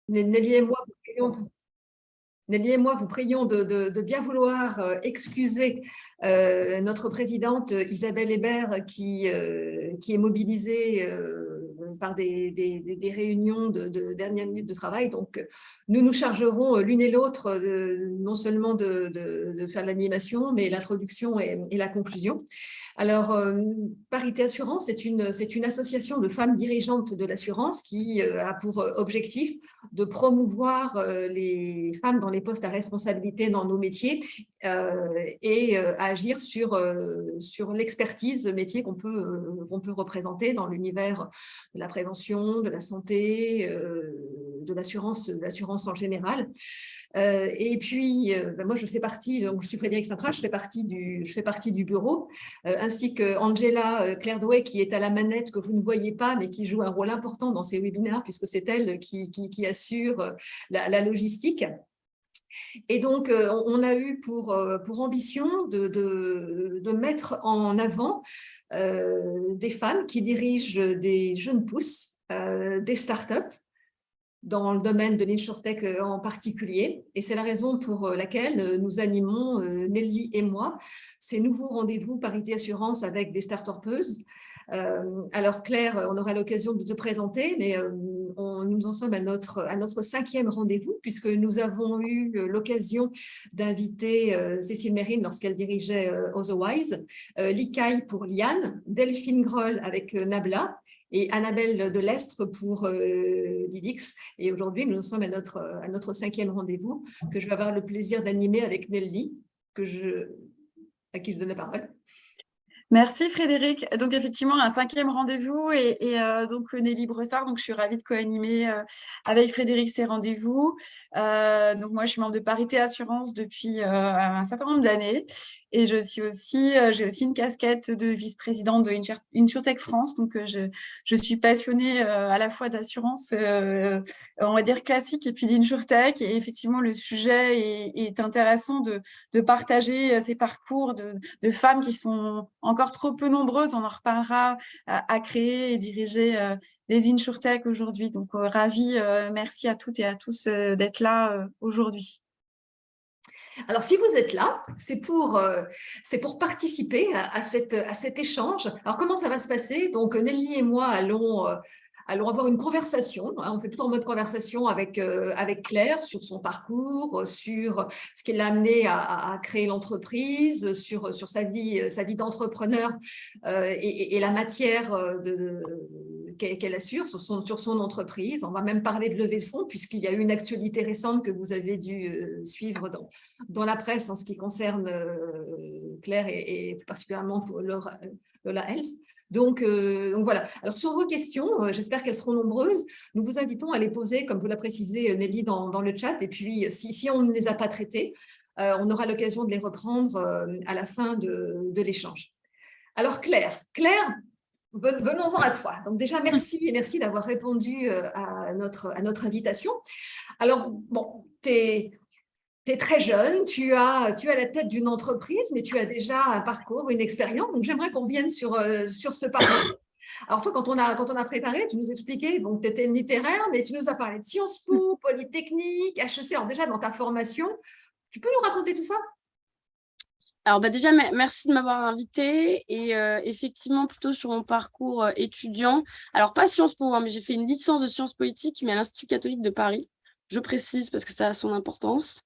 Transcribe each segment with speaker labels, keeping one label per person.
Speaker 1: Nelly et moi, Nelly et moi vous prions de bien vouloir excuser notre présidente Isabelle Hébert qui est mobilisée par des réunions de dernière minute de travail. Donc, nous nous chargerons l'une et l'autre non seulement de faire l'animation, mais l'introduction et la conclusion. Alors, Parité Assurance, c'est une association de femmes dirigeantes de l'assurance qui a pour objectif de promouvoir les femmes dans les postes à responsabilité dans nos métiers et agir sur l'expertise métier qu'on peut représenter dans l'univers de la prévention, de la santé, de l'assurance en général. Et puis, moi, je fais partie, donc je suis Frédéric Sintra, je fais partie du bureau, ainsi que Angela Claire Douay, qui est à la manette, que vous ne voyez pas, mais qui joue un rôle important dans ces webinaires, puisque c'est elle qui assure la logistique. Et donc, on a eu pour ambition de mettre en avant des femmes qui dirigent des jeunes pousses, des startups, dans le domaine de l'insurtech en particulier. Et c'est la raison pour laquelle nous animons, Nelly et moi, ces nouveaux rendez-vous Parité Assurance avec des start-upeuses. Alors Claire, on aura l'occasion de te présenter, mais nous en sommes à notre 5e rendez-vous, puisque nous avons eu l'occasion d'inviter Cécile Mérine lorsqu'elle dirigeait Otherwise, Likaï pour Liane, Delphine Groll avec Nabla, et Annabelle de Lestre pour Lidix. Et aujourd'hui, nous sommes à notre 5e rendez-vous que je vais avoir le plaisir d'animer avec Nelly, à qui je donne la parole.
Speaker 2: Merci Frédéric. Donc effectivement, un 5e rendez-vous et donc Nelly Bressard. Donc je suis ravie de co-animer avec Frédéric ces rendez-vous. Donc moi, je suis membre de Parité Assurance depuis un certain nombre d'années et j'ai aussi une casquette de vice-présidente de InsurTech France. Donc je suis passionnée à la fois d'assurance, on va dire classique, et puis d'InsurTech. Et effectivement, le sujet est intéressant de partager ces parcours de femmes qui sont encore trop peu nombreuses, on en reparlera, à créer et diriger des InsurTech aujourd'hui. Donc, ravie, merci à toutes et à tous d'être là aujourd'hui.
Speaker 1: Alors, si vous êtes là, c'est pour participer à cet échange. Alors, comment ça va se passer? Donc, Nelly et moi allons avoir une conversation. On fait plutôt en mode conversation avec Claire sur son parcours, sur ce qui l'a amené à créer l'entreprise, sur sa vie d'entrepreneur et la matière qu'elle assure sur son entreprise. On va même parler de levée de fonds, puisqu'il y a eu une actualité récente que vous avez dû suivre dans la presse en ce qui concerne Claire et plus particulièrement pour Lola Health. Donc voilà. Alors, sur vos questions, j'espère qu'elles seront nombreuses. Nous vous invitons à les poser, comme vous l'a précisé Nelly, dans le chat. Et puis, si on ne les a pas traitées, on aura l'occasion de les reprendre à la fin de l'échange. Alors, Claire, venons-en à toi. Donc déjà, merci d'avoir répondu à notre invitation. Alors, bon, tu es très jeune, tu as la tête d'une entreprise, mais tu as déjà un parcours, une expérience. Donc, j'aimerais qu'on vienne sur ce parcours. Alors, toi, quand on a préparé, tu nous expliquais, donc tu étais littéraire, mais tu nous as parlé de Sciences Po, Polytechnique, HEC. Alors déjà, dans ta formation, tu peux nous raconter tout ça?
Speaker 3: Alors déjà, merci de m'avoir invitée et effectivement, plutôt sur mon parcours étudiant. Alors, pas Sciences Po, hein, mais j'ai fait une licence de sciences politiques, mais à l'Institut catholique de Paris. Je précise parce que ça a son importance.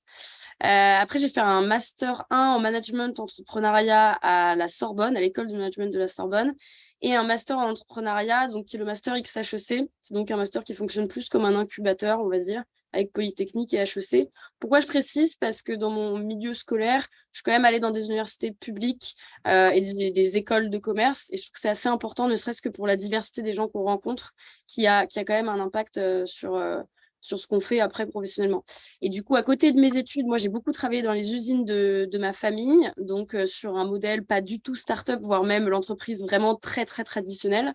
Speaker 3: Après, j'ai fait un Master 1 en management entrepreneuriat à la Sorbonne, à l'école de management de la Sorbonne, et un Master en entrepreneuriat, donc qui est le Master XHEC. C'est donc un master qui fonctionne plus comme un incubateur, on va dire, avec Polytechnique et HEC. Pourquoi je précise? Parce que dans mon milieu scolaire, je suis quand même allée dans des universités publiques et des écoles de commerce, et je trouve que c'est assez important, ne serait-ce que pour la diversité des gens qu'on rencontre, qui a quand même un impact sur ce qu'on fait après professionnellement. Et du coup, à côté de mes études, moi, j'ai beaucoup travaillé dans les usines de ma famille, donc sur un modèle pas du tout start-up, voire même l'entreprise vraiment très, très traditionnelle.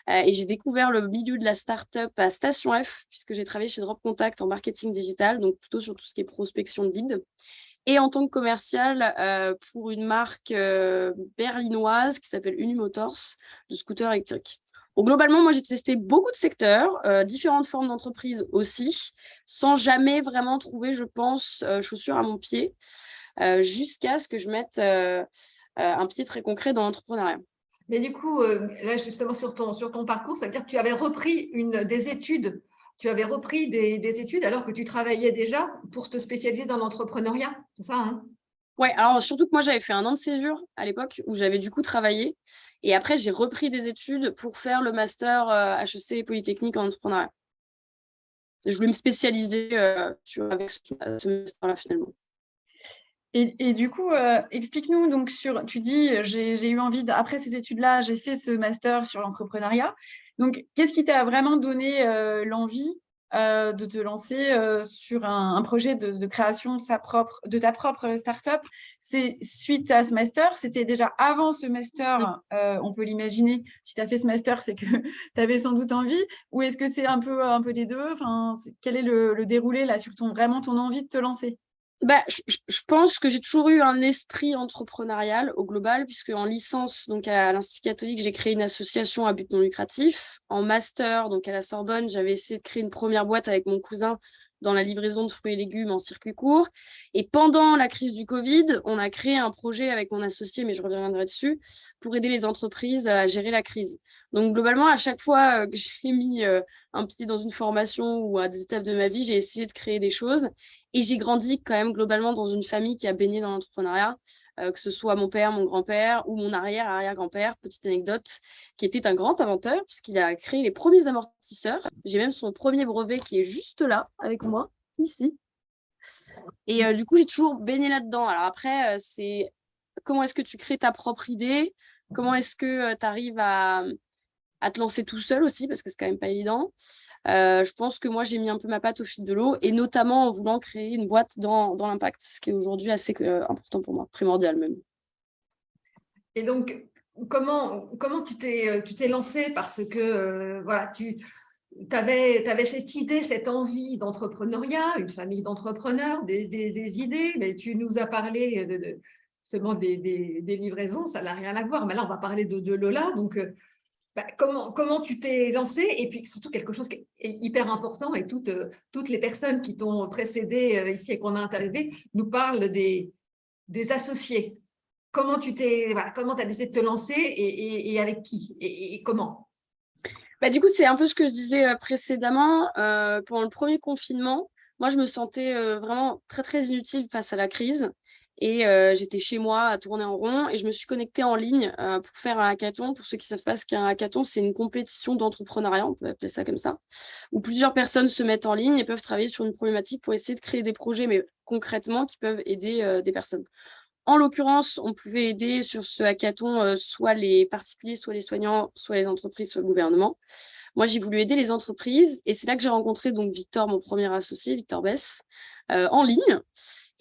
Speaker 3: Et j'ai découvert le milieu de la start-up à Station F, puisque j'ai travaillé chez Drop Contact en marketing digital, donc plutôt sur tout ce qui est prospection de leads. Et en tant que commercial pour une marque berlinoise qui s'appelle Unimotors, de scooters électriques. Globalement, moi, j'ai testé beaucoup de secteurs, différentes formes d'entreprises aussi, sans jamais vraiment trouver, je pense, chaussure à mon pied, jusqu'à ce que je mette un pied très concret dans l'entrepreneuriat.
Speaker 1: Mais du coup, là, justement, sur ton parcours, ça veut dire que tu avais repris des études. Tu avais repris des études alors que tu travaillais déjà pour te spécialiser dans l'entrepreneuriat. C'est ça, hein?
Speaker 3: Ouais, alors surtout que moi, j'avais fait un an de césure à l'époque où j'avais du coup travaillé. Et après, j'ai repris des études pour faire le master HEC Polytechnique en entrepreneuriat. Je voulais me spécialiser avec ce master-là finalement.
Speaker 2: Et du coup, explique-nous, donc tu dis, j'ai eu envie, après ces études-là, j'ai fait ce master sur l'entrepreneuriat. Donc, qu'est-ce qui t'a vraiment donné l'envie de te lancer sur un projet de création de ta propre start-up? C'est suite à ce master, c'était déjà avant ce master, on peut l'imaginer, si tu as fait ce master, c'est que tu avais sans doute envie, ou est-ce que c'est un peu des deux? Enfin, quel est le déroulé là sur vraiment ton envie de te lancer?
Speaker 3: Bah, je pense que j'ai toujours eu un esprit entrepreneurial au global, puisque en licence, donc à l'Institut catholique, j'ai créé une association à but non lucratif. En master, donc à la Sorbonne, j'avais essayé de créer une première boîte avec mon cousin dans la livraison de fruits et légumes en circuit court. Et pendant la crise du Covid, on a créé un projet avec mon associé, mais je reviendrai dessus, pour aider les entreprises à gérer la crise. Donc globalement, à chaque fois que j'ai mis un pied dans une formation ou à des étapes de ma vie, j'ai essayé de créer des choses. Et j'ai grandi quand même globalement dans une famille qui a baigné dans l'entrepreneuriat, que ce soit mon père, mon grand-père ou mon arrière-arrière-grand-père, petite anecdote, qui était un grand inventeur puisqu'il a créé les premiers amortisseurs. J'ai même son premier brevet qui est juste là avec moi, ici. Et du coup, j'ai toujours baigné là-dedans. Alors après, c'est comment est-ce que tu crées ta propre idée? Comment est-ce que tu arrives à te lancer tout seul aussi, parce que c'est quand même pas évident. Je pense que moi, j'ai mis un peu ma patte au fil de l'eau, et notamment en voulant créer une boîte dans l'impact, ce qui est aujourd'hui assez important pour moi, primordial même.
Speaker 1: Et donc, comment tu t'es lancé? Parce que voilà, tu avais cette idée, cette envie d'entrepreneuriat, une famille d'entrepreneurs, des idées, mais tu nous as parlé seulement des livraisons, ça n'a rien à voir. Mais là, on va parler de Lola. Donc, comment tu t'es lancé? Et puis surtout quelque chose qui est hyper important, et toutes les personnes qui t'ont précédé ici et qu'on a interviewé nous parlent des associés. Comment comment tu as décidé de te lancer et avec qui et comment?
Speaker 3: Du coup, c'est un peu ce que je disais précédemment. Pendant le premier confinement, moi, je me sentais vraiment très, très inutile face à la crise. Et j'étais chez moi à tourner en rond, et je me suis connectée en ligne pour faire un hackathon. Pour ceux qui ne savent pas ce qu'est un hackathon, c'est une compétition d'entrepreneuriat, on peut appeler ça comme ça, où plusieurs personnes se mettent en ligne et peuvent travailler sur une problématique pour essayer de créer des projets, mais concrètement, qui peuvent aider des personnes. En l'occurrence, on pouvait aider sur ce hackathon soit les particuliers, soit les soignants, soit les entreprises, soit le gouvernement. Moi, j'ai voulu aider les entreprises, et c'est là que j'ai rencontré donc Victor, mon premier associé, Victor Bess, en ligne.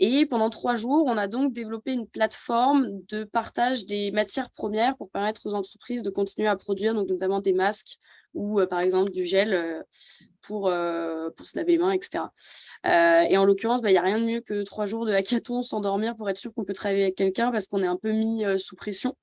Speaker 3: Et pendant 3 jours, on a donc développé une plateforme de partage des matières premières pour permettre aux entreprises de continuer à produire, donc notamment des masques ou par exemple du gel pour se laver les mains, etc. Et en l'occurrence, il n'y a rien de mieux que 3 jours de hackathon sans dormir pour être sûr qu'on peut travailler avec quelqu'un, parce qu'on est un peu mis sous pression.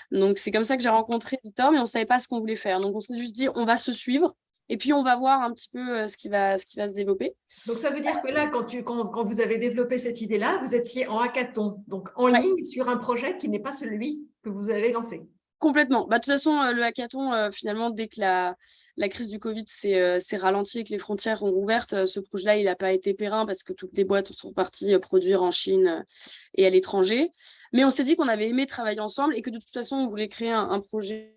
Speaker 3: Donc, c'est comme ça que j'ai rencontré Victor, mais on ne savait pas ce qu'on voulait faire. Donc, on s'est juste dit, on va se suivre et puis on va voir un petit peu ce qui va se développer.
Speaker 1: Donc, ça veut dire que là, quand vous avez développé cette idée-là, vous étiez en hackathon, donc en ligne sur un projet qui n'est pas celui que vous avez lancé.
Speaker 3: Complètement. De toute façon, le hackathon, finalement, dès que la crise du Covid s'est ralentie et que les frontières ont rouvert, ce projet-là, il n'a pas été périn parce que toutes les boîtes sont parties produire en Chine et à l'étranger. Mais on s'est dit qu'on avait aimé travailler ensemble et que de toute façon, on voulait créer un projet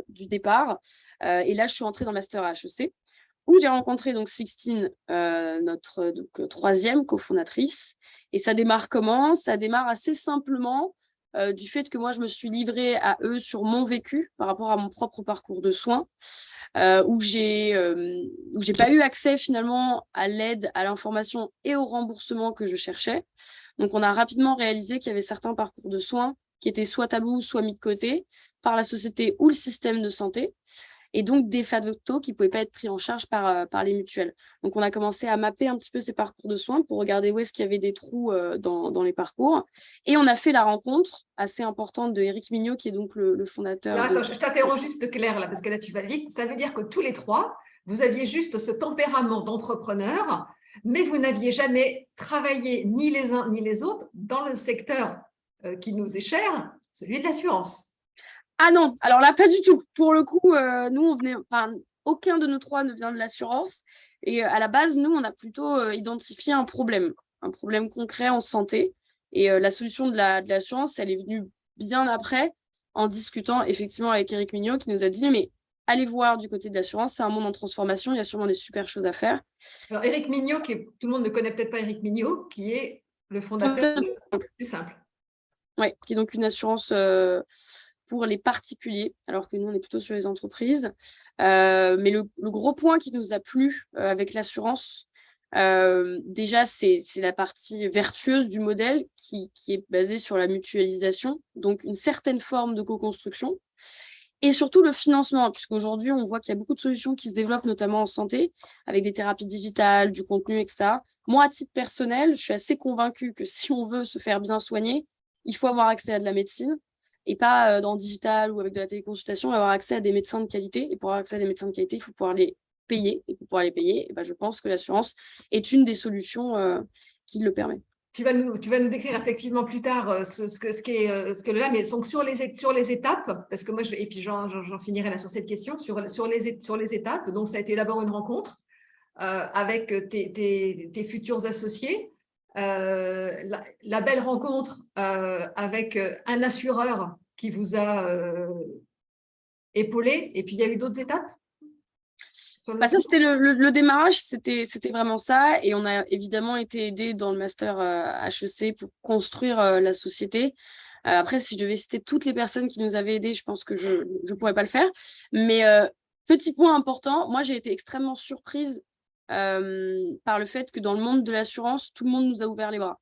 Speaker 3: du départ. Et là, je suis entrée dans le Master à HEC, où j'ai rencontré donc Sixtine, notre troisième cofondatrice. Et ça démarre comment? Ça démarre assez simplement du fait que moi, je me suis livrée à eux sur mon vécu par rapport à mon propre parcours de soins, où j'ai pas eu accès finalement à l'aide, à l'information et au remboursement que je cherchais. Donc, on a rapidement réalisé qu'il y avait certains parcours de soins qui étaient soit tabous, soit mis de côté par la société ou le système de santé. et donc des facto qui ne pouvaient pas être pris en charge par les mutuelles. Donc, on a commencé à mapper un petit peu ces parcours de soins pour regarder où est-ce qu'il y avait des trous dans les parcours. Et on a fait la rencontre assez importante de Éric Mignot, qui est donc le fondateur.
Speaker 1: Alors, attends, je t'interromps juste, Claire, là, parce que là, tu vas vite. Ça veut dire que tous les trois, vous aviez juste ce tempérament d'entrepreneur, mais vous n'aviez jamais travaillé ni les uns ni les autres dans le secteur qui nous est cher, celui de l'assurance.
Speaker 3: Ah non, alors là, pas du tout. Pour le coup, nous, aucun de nous trois ne vient de l'assurance. Et à la base, nous, on a plutôt identifié un problème concret en santé. Et la solution de l'assurance, elle est venue bien après, en discutant effectivement avec Éric Mignot, qui nous a dit, mais allez voir du côté de l'assurance, c'est un monde en transformation, il y a sûrement des super choses à faire.
Speaker 1: Alors, Éric Mignot, tout le monde ne connaît peut-être pas Éric Mignot, qui est le fondateur de Plus Simple.
Speaker 3: Oui, qui est donc une assurance pour les particuliers, alors que nous, on est plutôt sur les entreprises. Mais le gros point qui nous a plu avec l'assurance, déjà, c'est la partie vertueuse du modèle qui est basée sur la mutualisation, donc une certaine forme de co-construction. Et surtout le financement, puisqu'aujourd'hui, on voit qu'il y a beaucoup de solutions qui se développent, notamment en santé, avec des thérapies digitales, du contenu, etc. Moi, à titre personnel, je suis assez convaincue que si on veut se faire bien soigner, il faut avoir accès à de la médecine, et pas dans le digital ou avec de la téléconsultation, avoir accès à des médecins de qualité. Et pour avoir accès à des médecins de qualité, il faut pouvoir les payer. Et pour pouvoir les payer, je pense que l'assurance est une des solutions qui le permet.
Speaker 1: Tu vas nous décrire effectivement plus tard ce que là, mais donc sur les étapes, parce que moi, et puis j'en finirai là sur cette question, sur les étapes. Donc, ça a été d'abord une rencontre avec tes futurs associés, la belle rencontre avec un assureur qui vous a épaulé, et puis il y a eu d'autres étapes.
Speaker 3: Ça, c'était le démarrage, c'était vraiment ça. Et on a évidemment été aidés dans le master HEC pour construire la société. Après, si je devais citer toutes les personnes qui nous avaient aidés, je pense que je ne pourrais pas le faire. Mais petit point important, moi, j'ai été extrêmement surprise par le fait que dans le monde de l'assurance, tout le monde nous a ouvert les bras.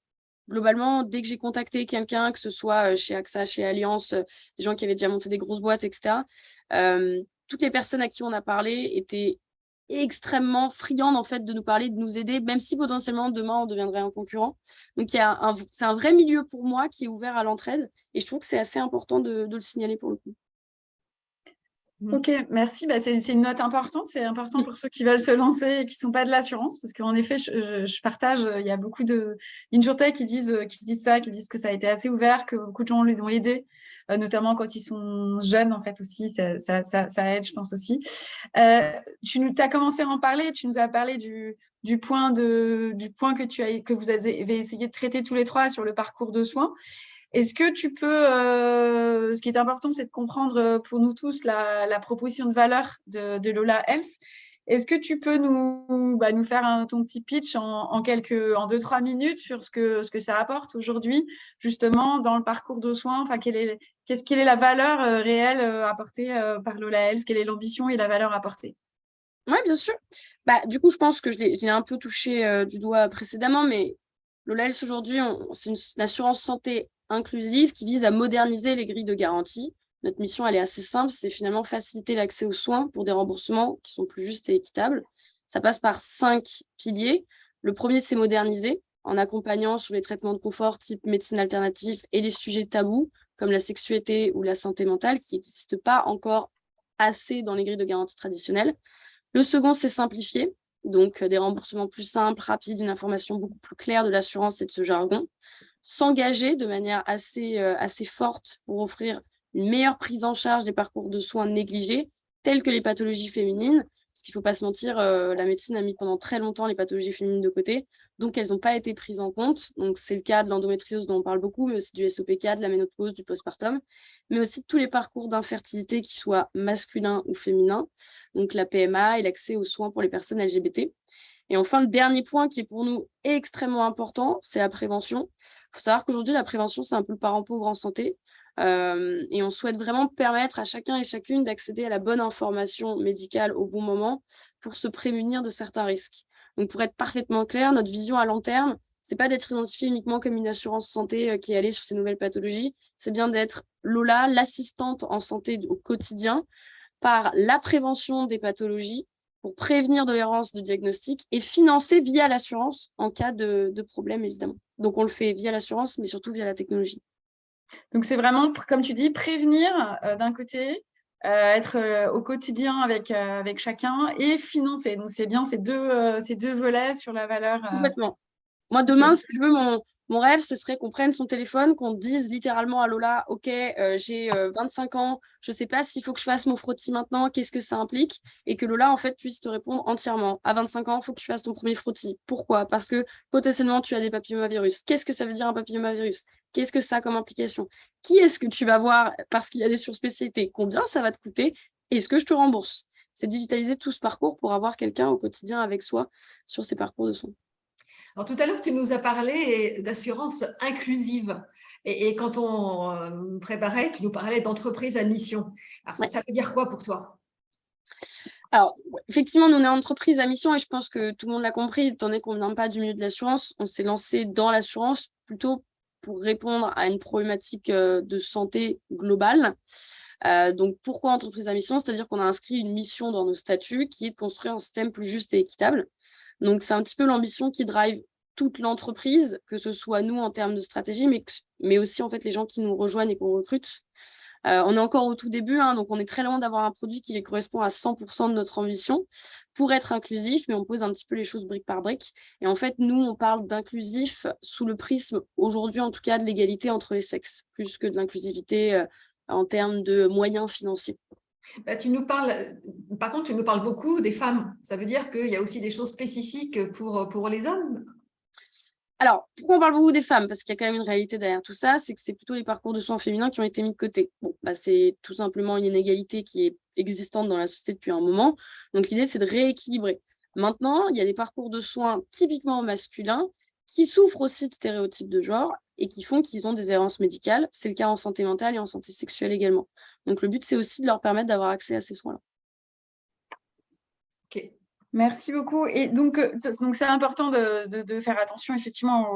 Speaker 3: Globalement, dès que j'ai contacté quelqu'un, que ce soit chez AXA, chez Allianz, des gens qui avaient déjà monté des grosses boîtes, etc., toutes les personnes à qui on a parlé étaient extrêmement friandes en fait de nous parler, de nous aider, même si potentiellement demain on deviendrait un concurrent. Donc c'est un vrai milieu pour moi qui est ouvert à l'entraide, et je trouve que c'est assez important de le signaler pour le coup.
Speaker 2: Ok, merci. C'est une note importante. C'est important pour ceux qui veulent se lancer et qui ne sont pas de l'assurance, parce qu'en effet, je partage. Il y a beaucoup de InsurTech qui disent ça, qui disent que ça a été assez ouvert, que beaucoup de gens les ont aidés, notamment quand ils sont jeunes, en fait, aussi. Ça aide, je pense aussi. Tu as commencé à en parler. Tu nous as parlé du point que vous avez essayé de traiter tous les trois sur le parcours de soins. Est-ce que tu peux, ce qui est important, c'est de comprendre pour nous tous la proposition de valeur de Lola Health. Est-ce que tu peux nous faire ton petit pitch en 2-3 minutes sur ce que ça apporte aujourd'hui, justement, dans le parcours de soins? Enfin, quelle est la valeur réelle apportée par Lola Health? Quelle est l'ambition et la valeur apportée?
Speaker 3: Oui, bien sûr. Du coup, je pense que je l'ai un peu touché du doigt précédemment, mais Lola Health, aujourd'hui, c'est une assurance santé inclusive qui vise à moderniser les grilles de garantie. Notre mission, elle est assez simple, c'est finalement faciliter l'accès aux soins pour des remboursements qui sont plus justes et équitables. Ça passe par 5 piliers. Le premier, c'est moderniser, en accompagnant sur les traitements de confort type médecine alternative et les sujets tabous, comme la sexualité ou la santé mentale, qui n'existent pas encore assez dans les grilles de garantie traditionnelles. Le second, c'est simplifier, donc des remboursements plus simples, rapides, une information beaucoup plus claire de l'assurance et de ce jargon. S'engager de manière assez forte pour offrir une meilleure prise en charge des parcours de soins négligés, tels que les pathologies féminines, parce qu'il ne faut pas se mentir, la médecine a mis pendant très longtemps les pathologies féminines de côté, donc elles n'ont pas été prises en compte. Donc c'est le cas de l'endométriose dont on parle beaucoup, mais aussi du SOPK, de la ménopause, du postpartum, mais aussi de tous les parcours d'infertilité qui soient masculins ou féminins, donc la PMA et l'accès aux soins pour les personnes LGBT. Et enfin, le dernier point qui est pour nous extrêmement important, c'est la prévention. Il faut savoir qu'aujourd'hui, la prévention, c'est un peu le parent pauvre en santé. Et on souhaite vraiment permettre à chacun et chacune d'accéder à la bonne information médicale au bon moment pour se prémunir de certains risques. Donc, pour être parfaitement clair, notre vision à long terme, c'est pas d'être identifié uniquement comme une assurance santé qui est allée sur ces nouvelles pathologies, c'est bien d'être Lola, l'assistante en santé au quotidien, par la prévention des pathologies pour prévenir de l'errance de diagnostic et financer via l'assurance en cas de problème, évidemment. Donc, on le fait via l'assurance, mais surtout via la technologie.
Speaker 2: Donc, c'est vraiment, comme tu dis, prévenir d'un côté, être au quotidien avec chacun et financer. Donc, c'est bien ces deux volets sur la valeur.
Speaker 3: Complètement. Moi, demain, si tu veux, mon rêve, ce serait qu'on prenne son téléphone, qu'on dise littéralement à Lola, OK, j'ai 25 ans, je ne sais pas s'il faut que je fasse mon frottis maintenant, qu'est-ce que ça implique? Et que Lola, en fait, puisse te répondre entièrement. À 25 ans, il faut que tu fasses ton premier frottis. Pourquoi? Parce que potentiellement, tu as des papillomavirus. Qu'est-ce que ça veut dire un papillomavirus? Qu'est-ce que ça a comme implication? Qui est-ce que tu vas voir parce qu'il y a des surspécialités? Combien ça va te coûter? Est-ce que je te rembourse? C'est digitaliser tout ce parcours pour avoir quelqu'un au quotidien avec soi sur ces parcours de soins.
Speaker 1: Alors, tout à l'heure, tu nous as parlé d'assurance inclusive. Et quand on préparait, tu nous parlais d'entreprise à mission. Alors, ça veut dire quoi pour toi?
Speaker 3: Alors, effectivement, nous, on est entreprise à mission et je pense que tout le monde l'a compris, étant donné qu'on ne vient pas du milieu de l'assurance, on s'est lancé dans l'assurance plutôt pour répondre à une problématique de santé globale. Donc, pourquoi entreprise à mission? C'est-à-dire qu'on a inscrit une mission dans nos statuts qui est de construire un système plus juste et équitable. Donc, c'est un petit peu l'ambition qui drive toute l'entreprise, que ce soit nous en termes de stratégie, mais aussi en fait les gens qui nous rejoignent et qu'on recrute. On est encore au tout début, donc on est très loin d'avoir un produit qui correspond à 100% de notre ambition pour être inclusif, mais on pose un petit peu les choses brique par brique. Et en fait, nous, on parle d'inclusif sous le prisme, aujourd'hui en tout cas, de l'égalité entre les sexes, plus que de l'inclusivité en termes de moyens financiers.
Speaker 1: Tu nous parles, par contre, tu nous parles beaucoup des femmes. Ça veut dire qu'il y a aussi des choses spécifiques pour les hommes?
Speaker 3: Alors, pourquoi on parle beaucoup des femmes? Parce qu'il y a quand même une réalité derrière tout ça, c'est que c'est plutôt les parcours de soins féminins qui ont été mis de côté. Bon, c'est tout simplement une inégalité qui est existante dans la société depuis un moment. Donc, l'idée, c'est de rééquilibrer. Maintenant, il y a des parcours de soins typiquement masculins qui souffrent aussi de stéréotypes de genre et qui font qu'ils ont des errances médicales. C'est le cas en santé mentale et en santé sexuelle également. Donc, le but, c'est aussi de leur permettre d'avoir accès à ces soins-là.
Speaker 2: Ok. Merci beaucoup. Et donc c'est important de faire attention effectivement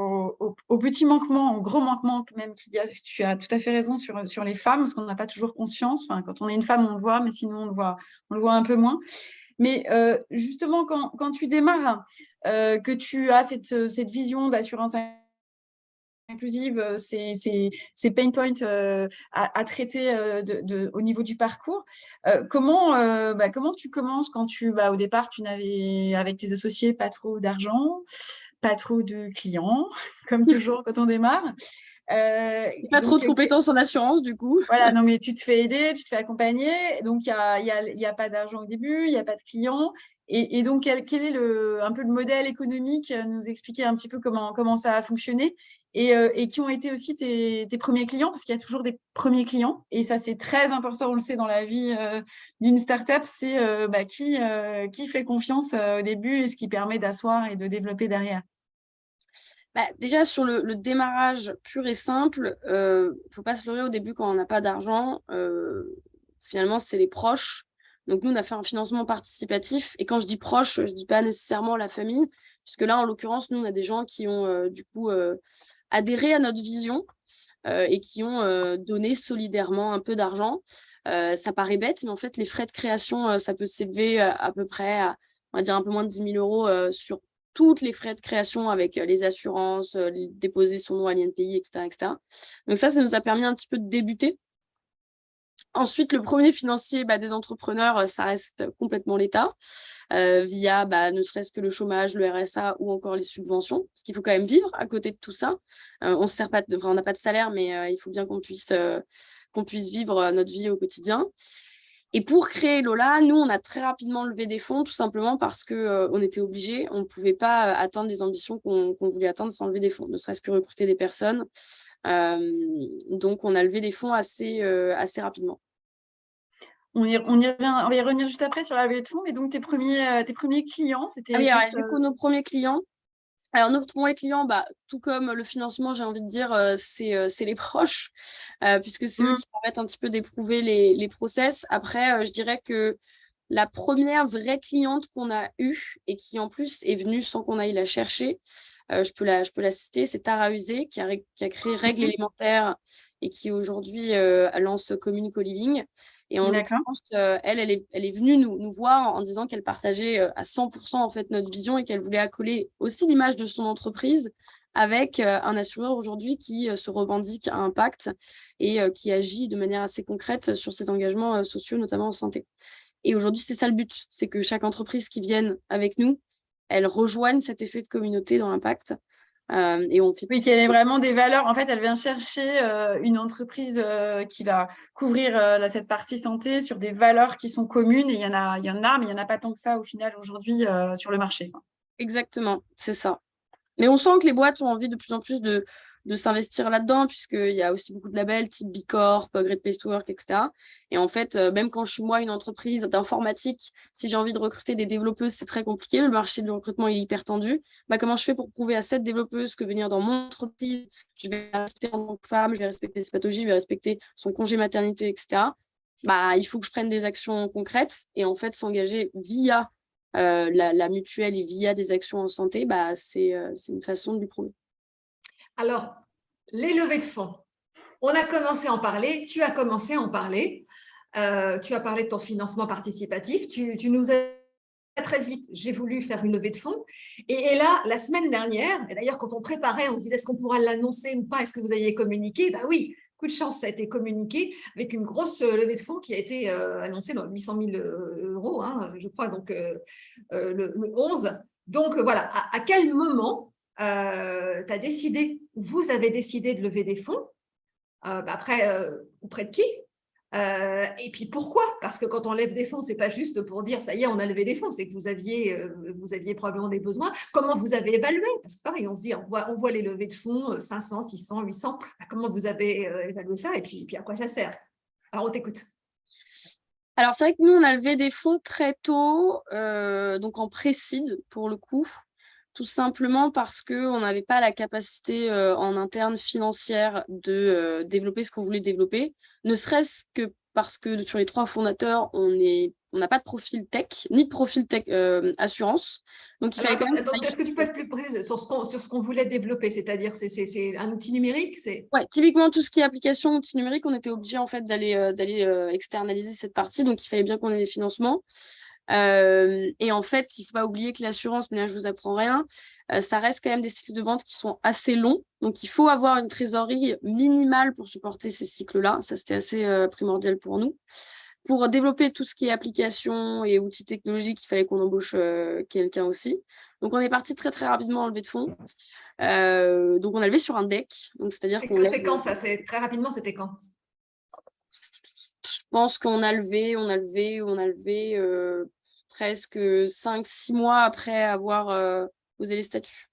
Speaker 2: aux petits manquements, aux gros manquements même qu'il y a. Tu as tout à fait raison sur les femmes, parce qu'on n'a pas toujours conscience. Enfin, quand on est une femme, on le voit, mais sinon on le voit un peu moins. Mais justement, quand tu démarres, que tu as cette vision d'assurance inclusive, ces pain points à traiter au niveau du parcours. Comment tu commences quand au départ, tu n'avais, avec tes associés, pas trop d'argent, pas trop de clients, comme toujours quand on démarre.
Speaker 3: Pas trop de compétences en assurance, du coup.
Speaker 2: Voilà, non, mais tu te fais aider, tu te fais accompagner. Donc, il y a pas d'argent au début, il n'y a pas de clients. Et donc, quel est un peu le modèle économique? Nous expliquer un petit peu comment ça a fonctionné et qui ont été aussi tes premiers clients, parce qu'il y a toujours des premiers clients. Et ça, c'est très important, on le sait, dans la vie d'une start-up, c'est qui fait confiance au début et ce qui permet d'asseoir et de développer derrière.
Speaker 3: Déjà, sur le démarrage pur et simple, il ne faut pas se leurrer au début quand on n'a pas d'argent. Finalement, c'est les proches. Donc, nous, on a fait un financement participatif. Et quand je dis proche, je ne dis pas nécessairement la famille, puisque là, en l'occurrence, nous, on a des gens qui ont du coup adhéré à notre vision et qui ont donné solidairement un peu d'argent. Ça paraît bête, mais en fait, les frais de création, ça peut s'élever à peu près à, on va dire, un peu moins de 10 000 € sur toutes les frais de création avec les assurances, déposer son nom à l'INPI, etc., etc. Donc ça nous a permis un petit peu de débuter. Ensuite, le premier financier des entrepreneurs, ça reste complètement l'État, via ne serait-ce que le chômage, le RSA ou encore les subventions, parce qu'il faut quand même vivre à côté de tout ça. On n'a pas de salaire, mais il faut bien qu'on puisse vivre notre vie au quotidien. Et pour créer Lola, nous, on a très rapidement levé des fonds, tout simplement parce qu'on était obligés. On ne pouvait pas atteindre les ambitions qu'on voulait atteindre sans lever des fonds, ne serait-ce que recruter des personnes. Donc, on a levé des fonds assez rapidement.
Speaker 2: On va y revenir juste après sur la levée de fonds. Mais donc, tes premiers clients, c'était
Speaker 3: du coup, nos premiers clients. Alors, notre premier client, tout comme le financement, j'ai envie de dire, c'est les proches, puisque c'est eux qui permettent un petit peu d'éprouver les process. Après, je dirais que la première vraie cliente qu'on a eue et qui, en plus, est venue sans qu'on aille la chercher, je peux la citer, c'est Tara Usé, qui a créé Règles élémentaires et qui, aujourd'hui, lance Commune Co-Living. Et en
Speaker 2: D'accord.
Speaker 3: l'occurrence, elle est venue nous voir en disant qu'elle partageait à 100% en fait notre vision et qu'elle voulait accoler aussi l'image de son entreprise avec un assureur aujourd'hui qui se revendique à impact et qui agit de manière assez concrète sur ses engagements sociaux, notamment en santé. Et aujourd'hui, c'est ça le but, c'est que chaque entreprise qui vienne avec nous, elle rejoigne cet effet de communauté dans l'impact. Et on fait
Speaker 2: Oui, qu'elle ait vraiment des valeurs. En fait, elle vient chercher une entreprise qui va couvrir cette partie santé sur des valeurs qui sont communes. Et il y en a, mais il n'y en a pas tant que ça au final aujourd'hui sur le marché.
Speaker 3: Exactement, c'est ça. Mais on sent que les boîtes ont envie de plus en plus de s'investir là-dedans, puisqu'il y a aussi beaucoup de labels type B Corp, Great Place to Work, etc. Et en fait, même quand je suis moi une entreprise d'informatique, si j'ai envie de recruter des développeuses, c'est très compliqué. Le marché du recrutement est hyper tendu. Bah, comment je fais pour prouver à cette développeuse que venir dans mon entreprise, je vais la respecter en tant que femme, je vais respecter ses pathologies, je vais respecter son congé maternité, etc. Bah, il faut que je prenne des actions concrètes et en fait s'engager via la mutuelle et via des actions en santé, bah, c'est une façon de lui prouver.
Speaker 1: Alors, les levées de fonds, on a commencé à en parler, tu as commencé à en parler, tu as parlé de ton financement participatif, tu nous as très vite, j'ai voulu faire une levée de fonds. Et là, la semaine dernière, et d'ailleurs, quand on préparait, on se disait, est-ce qu'on pourra l'annoncer ou pas? Est-ce que vous aviez communiqué? Ben oui, coup de chance, ça a été communiqué avec une grosse levée de fonds qui a été annoncée dans 800 000 euros, hein, je crois, donc le 11. Donc voilà, à quel moment tu as décidé, vous avez décidé de lever des fonds? Après, auprès de qui? Et puis pourquoi? Parce que quand on lève des fonds, ce n'est pas juste pour dire ça y est, on a levé des fonds, c'est que vous aviez probablement des besoins. Comment vous avez évalué? Parce que pareil, on se dit, on voit les levées de fonds, 500, 600, 800. Comment vous avez évalué ça? Et puis à quoi ça sert? Alors, on t'écoute.
Speaker 3: Alors, c'est vrai que nous, on a levé des fonds très tôt, donc en pré-seed pour le coup, tout simplement parce qu'on n'avait pas la capacité en interne financière de développer ce qu'on voulait développer, ne serait-ce que parce que sur les 3 fondateurs, on n'a pas de profil tech, ni de profil tech assurance. Donc, il fallait quand même...
Speaker 1: Donc, est-ce que tu peux être plus précise sur ce qu'on voulait développer? C'est-à-dire, c'est un outil numérique?
Speaker 3: Ouais, typiquement, tout ce qui est application, outil numérique, on était obligé en fait d'aller externaliser cette partie. Donc, il fallait bien qu'on ait des financements. Et en fait, il ne faut pas oublier que l'assurance, mais là, je ne vous apprends rien, ça reste quand même des cycles de vente qui sont assez longs. Donc, il faut avoir une trésorerie minimale pour supporter ces cycles-là. Ça, c'était assez primordial pour nous. Pour développer tout ce qui est application et outils technologiques, il fallait qu'on embauche quelqu'un aussi. Donc, on est parti très, très rapidement en levée de fonds. Donc, on a levé sur un deck. Donc, c'est-à-dire qu'on
Speaker 1: c'est quand? Enfin, très rapidement, c'était quand?
Speaker 3: Je pense qu'on a levé presque 5-6 mois après avoir posé les statuts.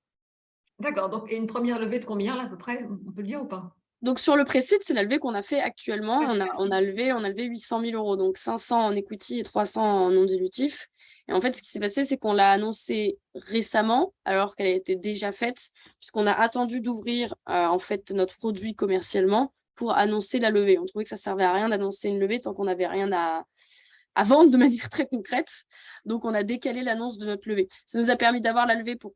Speaker 1: D'accord. Donc, et une première levée de combien, là, à peu près? On peut le dire ou pas?
Speaker 3: Donc, sur le précide, c'est la levée qu'on a fait actuellement. On a levé 800 000 euros, donc 500 en equity et 300 en non dilutif. Et en fait, ce qui s'est passé, c'est qu'on l'a annoncé récemment, alors qu'elle a été déjà faite, puisqu'on a attendu d'ouvrir en fait notre produit commercialement pour annoncer la levée. On trouvait que ça servait à rien d'annoncer une levée tant qu'on n'avait rien à vendre de manière très concrète. Donc, on a décalé l'annonce de notre levée. Ça nous a permis d'avoir la levée pour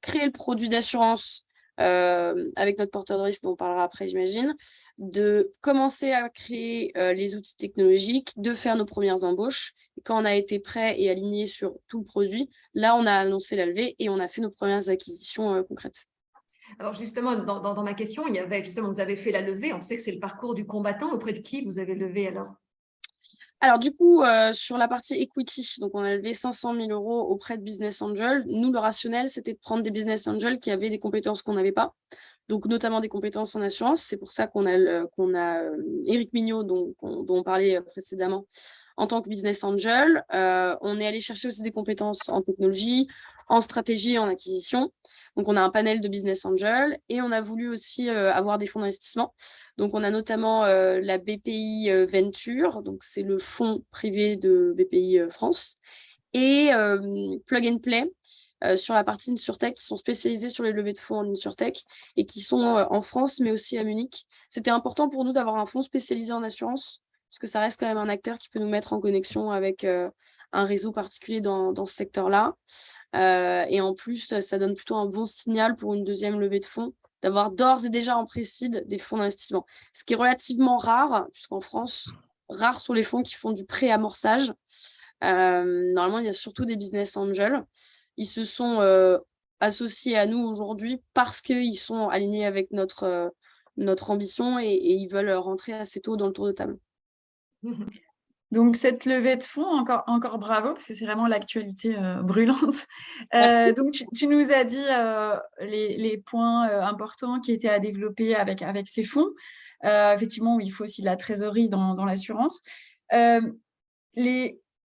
Speaker 3: créer le produit d'assurance avec notre porteur de risque dont on parlera après, j'imagine, de commencer à créer les outils technologiques, de faire nos premières embauches. Et quand on a été prêt et aligné sur tout le produit, là, on a annoncé la levée et on a fait nos premières acquisitions concrètes.
Speaker 1: Alors justement, dans ma question, il y avait justement, vous avez fait la levée, on sait que c'est le parcours du combattant, auprès de qui vous avez levé alors?
Speaker 3: Alors du coup, sur la partie equity, donc on a levé 500 000 euros auprès de Business Angel. Nous, le rationnel, c'était de prendre des Business Angels qui avaient des compétences qu'on n'avait pas, donc notamment des compétences en assurance. C'est pour ça qu'on a Éric Mignot, dont on parlait précédemment, en tant que Business Angel. On est allé chercher aussi des compétences en technologie, en stratégie, en acquisition. Donc, on a un panel de Business Angel et on a voulu aussi avoir des fonds d'investissement. Donc, on a notamment la BPI Venture, donc c'est le fonds privé de BPI France, et Plug and Play sur la partie InsurTech, qui sont spécialisés sur les levées de fonds en InsurTech et qui sont en France, mais aussi à Munich. C'était important pour nous d'avoir un fonds spécialisé en assurance, parce que ça reste quand même un acteur qui peut nous mettre en connexion avec un réseau particulier dans ce secteur-là. Et en plus, ça donne plutôt un bon signal pour une deuxième levée de fonds, d'avoir d'ores et déjà en précide des fonds d'investissement. Ce qui est relativement rare, puisqu'en France, rares sont les fonds qui font du pré-amorçage. Normalement, il y a surtout des business angels. Ils se sont associés à nous aujourd'hui parce qu'ils sont alignés avec notre ambition et ils veulent rentrer assez tôt dans le tour de table.
Speaker 2: Donc, cette levée de fonds, encore bravo, parce que c'est vraiment l'actualité brûlante. Donc, tu nous as dit les points importants qui étaient à développer avec ces fonds. Effectivement, il faut aussi de la trésorerie dans l'assurance.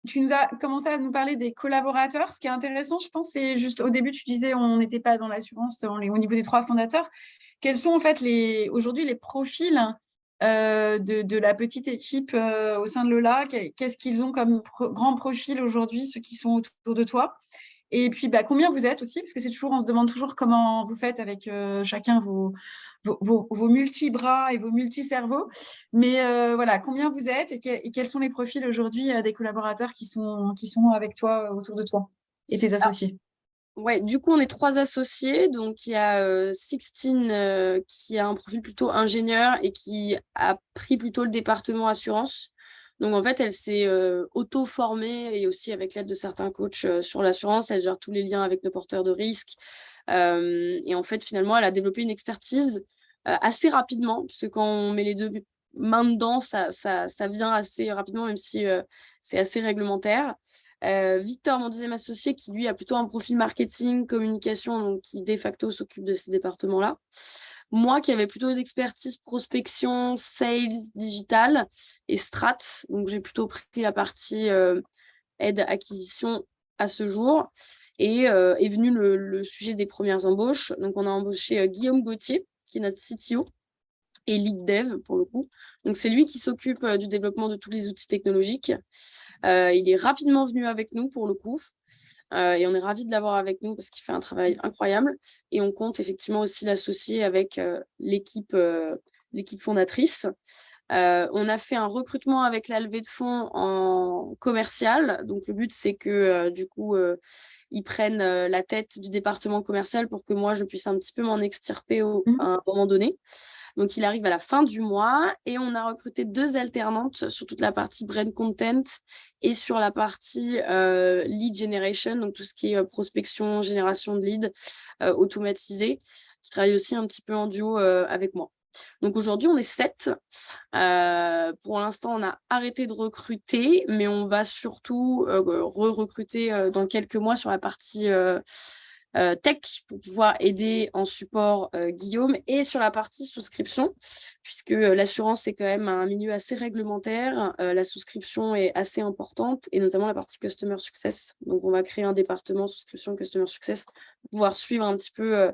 Speaker 2: Tu nous as commencé à nous parler des collaborateurs. Ce qui est intéressant, je pense, c'est juste au début, tu disais on n'était pas dans l'assurance au niveau des 3 fondateurs. Quels sont en fait aujourd'hui les profils de la petite équipe au sein de Lola? Qu'est-ce qu'ils ont comme grand profil aujourd'hui, ceux qui sont autour de toi? Et puis, combien vous êtes aussi? Parce que on se demande toujours comment vous faites avec chacun vos multi-bras et vos multi-cerveaux. Mais voilà, combien vous êtes et quels sont les profils aujourd'hui des collaborateurs qui sont avec toi, autour de toi et tes associés?
Speaker 3: Ouais, du coup, on est 3 associés. Donc, il y a Sixtine qui a un profil plutôt ingénieur et qui a pris plutôt le département assurance. Donc, en fait, elle s'est auto-formée et aussi avec l'aide de certains coachs sur l'assurance. Elle gère tous les liens avec nos porteurs de risques. Et en fait, finalement, elle a développé une expertise assez rapidement, puisque quand on met les 2 mains dedans, ça vient assez rapidement, même si c'est assez réglementaire. Victor, mon deuxième associé, qui lui a plutôt un profil marketing, communication, donc qui de facto s'occupe de ces départements-là. Moi, qui avais plutôt d'expertise prospection, sales, digital et strat. Donc, j'ai plutôt pris la partie aide acquisition à ce jour. Et est venu le sujet des premières embauches. Donc, on a embauché Guillaume Gauthier, qui est notre CTO et lead dev pour le coup. Donc, c'est lui qui s'occupe du développement de tous les outils technologiques. Il est rapidement venu avec nous pour le coup. Et on est ravis de l'avoir avec nous parce qu'il fait un travail incroyable. Et on compte effectivement aussi l'associer avec l'équipe fondatrice. On a fait un recrutement avec la levée de fonds en commercial. Donc, le but, c'est que du coup, ils prennent la tête du département commercial pour que moi, je puisse un petit peu m'en extirper à un moment donné. Donc, il arrive à la fin du mois et on a recruté 2 alternantes sur toute la partie brand content et sur la partie lead generation, donc tout ce qui est prospection, génération de leads automatisée, qui travaille aussi un petit peu en duo avec moi. Donc aujourd'hui, on est 7. Pour l'instant, on a arrêté de recruter, mais on va surtout re-recruter dans quelques mois sur la partie tech pour pouvoir aider en support Guillaume et sur la partie souscription, puisque l'assurance est quand même un milieu assez réglementaire. La souscription est assez importante et notamment la partie Customer Success. Donc, on va créer un département souscription Customer Success pour pouvoir suivre un petit peu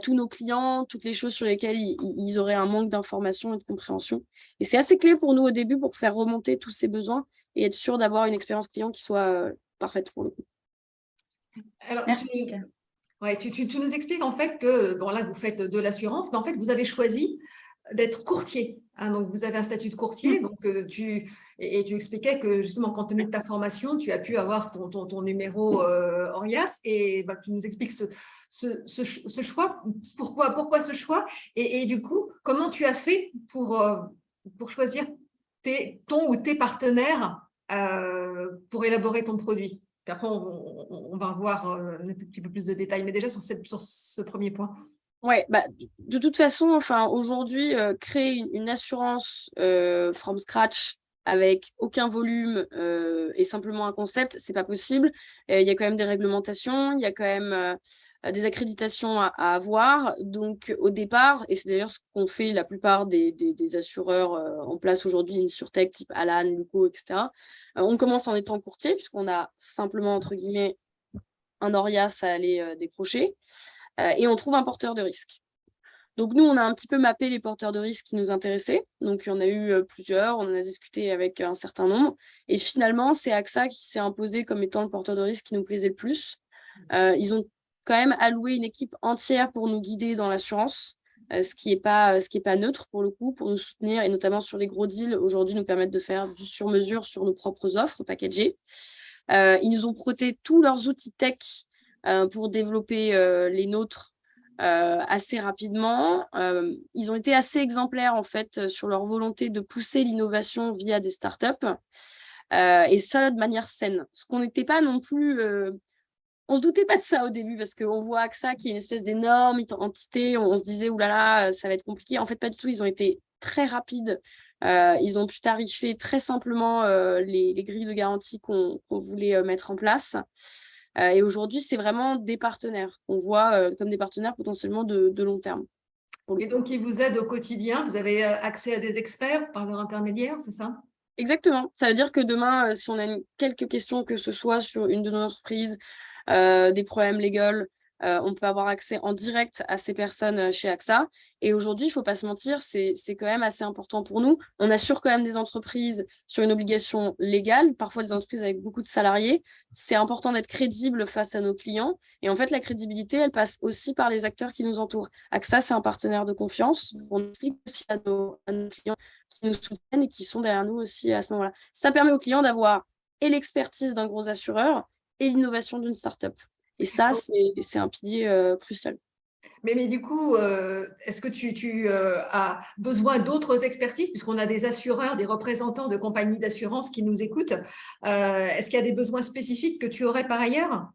Speaker 3: tous nos clients, toutes les choses sur lesquelles ils auraient un manque d'information et de compréhension. Et c'est assez clé pour nous au début pour faire remonter tous ces besoins et être sûr d'avoir une expérience client qui soit parfaite pour le coup.
Speaker 1: Alors,
Speaker 2: Merci.
Speaker 1: tu nous expliques en fait que, bon là, vous faites de l'assurance, mais en fait, vous avez choisi d'être courtier. Hein, donc, vous avez un statut de courtier. Donc, tu expliquais que justement, compte tenu de ta formation, tu as pu avoir ton numéro Orias. Et tu nous expliques ce choix. Pourquoi ce choix et du coup, comment tu as fait pour choisir ton ou tes partenaires pour élaborer ton produit? Puis après, on va voir un petit peu plus de détails, mais déjà sur ce premier point.
Speaker 3: Ouais, de toute façon, enfin, aujourd'hui, créer une assurance from scratch avec aucun volume et simplement un concept, c'est pas possible. Il y a quand même des réglementations, il y a quand même des accréditations à avoir. Donc, au départ, et c'est d'ailleurs ce qu'ont fait la plupart des assureurs en place aujourd'hui, InsurTech, type Alan, Luco, etc. On commence en étant courtier, puisqu'on a simplement, entre guillemets, un Orias à aller décrocher. Et on trouve un porteur de risque. Donc, nous, on a un petit peu mappé les porteurs de risque qui nous intéressaient. Donc, il y en a eu plusieurs, on en a discuté avec un certain nombre. Et finalement, c'est AXA qui s'est imposé comme étant le porteur de risque qui nous plaisait le plus. Ils ont quand même alloué une équipe entière pour nous guider dans l'assurance, ce qui est pas neutre pour le coup, pour nous soutenir, et notamment sur les gros deals, aujourd'hui, nous permettre de faire du sur-mesure sur nos propres offres packagées. Ils nous ont prêté tous leurs outils tech pour développer les nôtres assez rapidement. Ils ont été assez exemplaires en fait sur leur volonté de pousser l'innovation via des startups et ça de manière saine. Ce qu'on n'était pas non plus... on se doutait pas de ça au début parce qu'on voit AXA qui est une espèce d'énorme entité. On se disait, oulala, ça va être compliqué. En fait, pas du tout. Ils ont été très rapides. Ils ont pu tarifer très simplement les grilles de garantie qu'on voulait mettre en place. Et aujourd'hui, c'est vraiment des partenaires. On voit comme des partenaires potentiellement de long terme.
Speaker 1: Et donc, ils vous aident au quotidien. Vous avez accès à des experts par leur intermédiaire, c'est ça?
Speaker 3: Exactement. Ça veut dire que demain, si on a quelques questions, que ce soit sur une de nos entreprises, des problèmes légaux, on peut avoir accès en direct à ces personnes chez AXA. Et aujourd'hui, il ne faut pas se mentir, c'est quand même assez important pour nous. On assure quand même des entreprises sur une obligation légale, parfois des entreprises avec beaucoup de salariés. C'est important d'être crédible face à nos clients. Et en fait, la crédibilité, elle passe aussi par les acteurs qui nous entourent. AXA, c'est un partenaire de confiance. On explique aussi à nos clients qui nous soutiennent et qui sont derrière nous aussi à ce moment-là. Ça permet aux clients d'avoir et l'expertise d'un gros assureur et l'innovation d'une start-up. Et ça, c'est un pilier crucial.
Speaker 1: Mais du coup, est-ce que tu as besoin d'autres expertises, puisqu'on a des assureurs, des représentants de compagnies d'assurance qui nous écoutent? Est-ce qu'il y a des besoins spécifiques que tu aurais par ailleurs?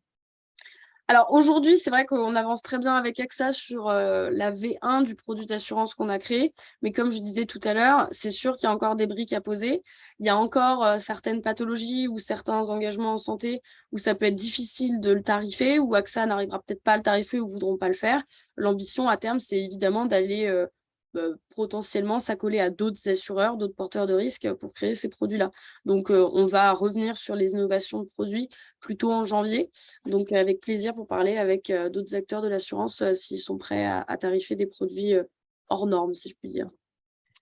Speaker 3: Alors aujourd'hui, c'est vrai qu'on avance très bien avec AXA sur la V1 du produit d'assurance qu'on a créé. Mais comme je disais tout à l'heure, c'est sûr qu'il y a encore des briques à poser. Il y a encore certaines pathologies ou certains engagements en santé où ça peut être difficile de le tarifer, où AXA n'arrivera peut-être pas à le tarifer ou ne voudront pas le faire. L'ambition à terme, c'est évidemment d'aller potentiellement s'accoler à d'autres assureurs, d'autres porteurs de risques pour créer ces produits-là. Donc, on va revenir sur les innovations de produits plutôt en janvier. Donc, avec plaisir pour parler avec d'autres acteurs de l'assurance s'ils sont prêts à tarifer des produits hors normes, si je puis dire.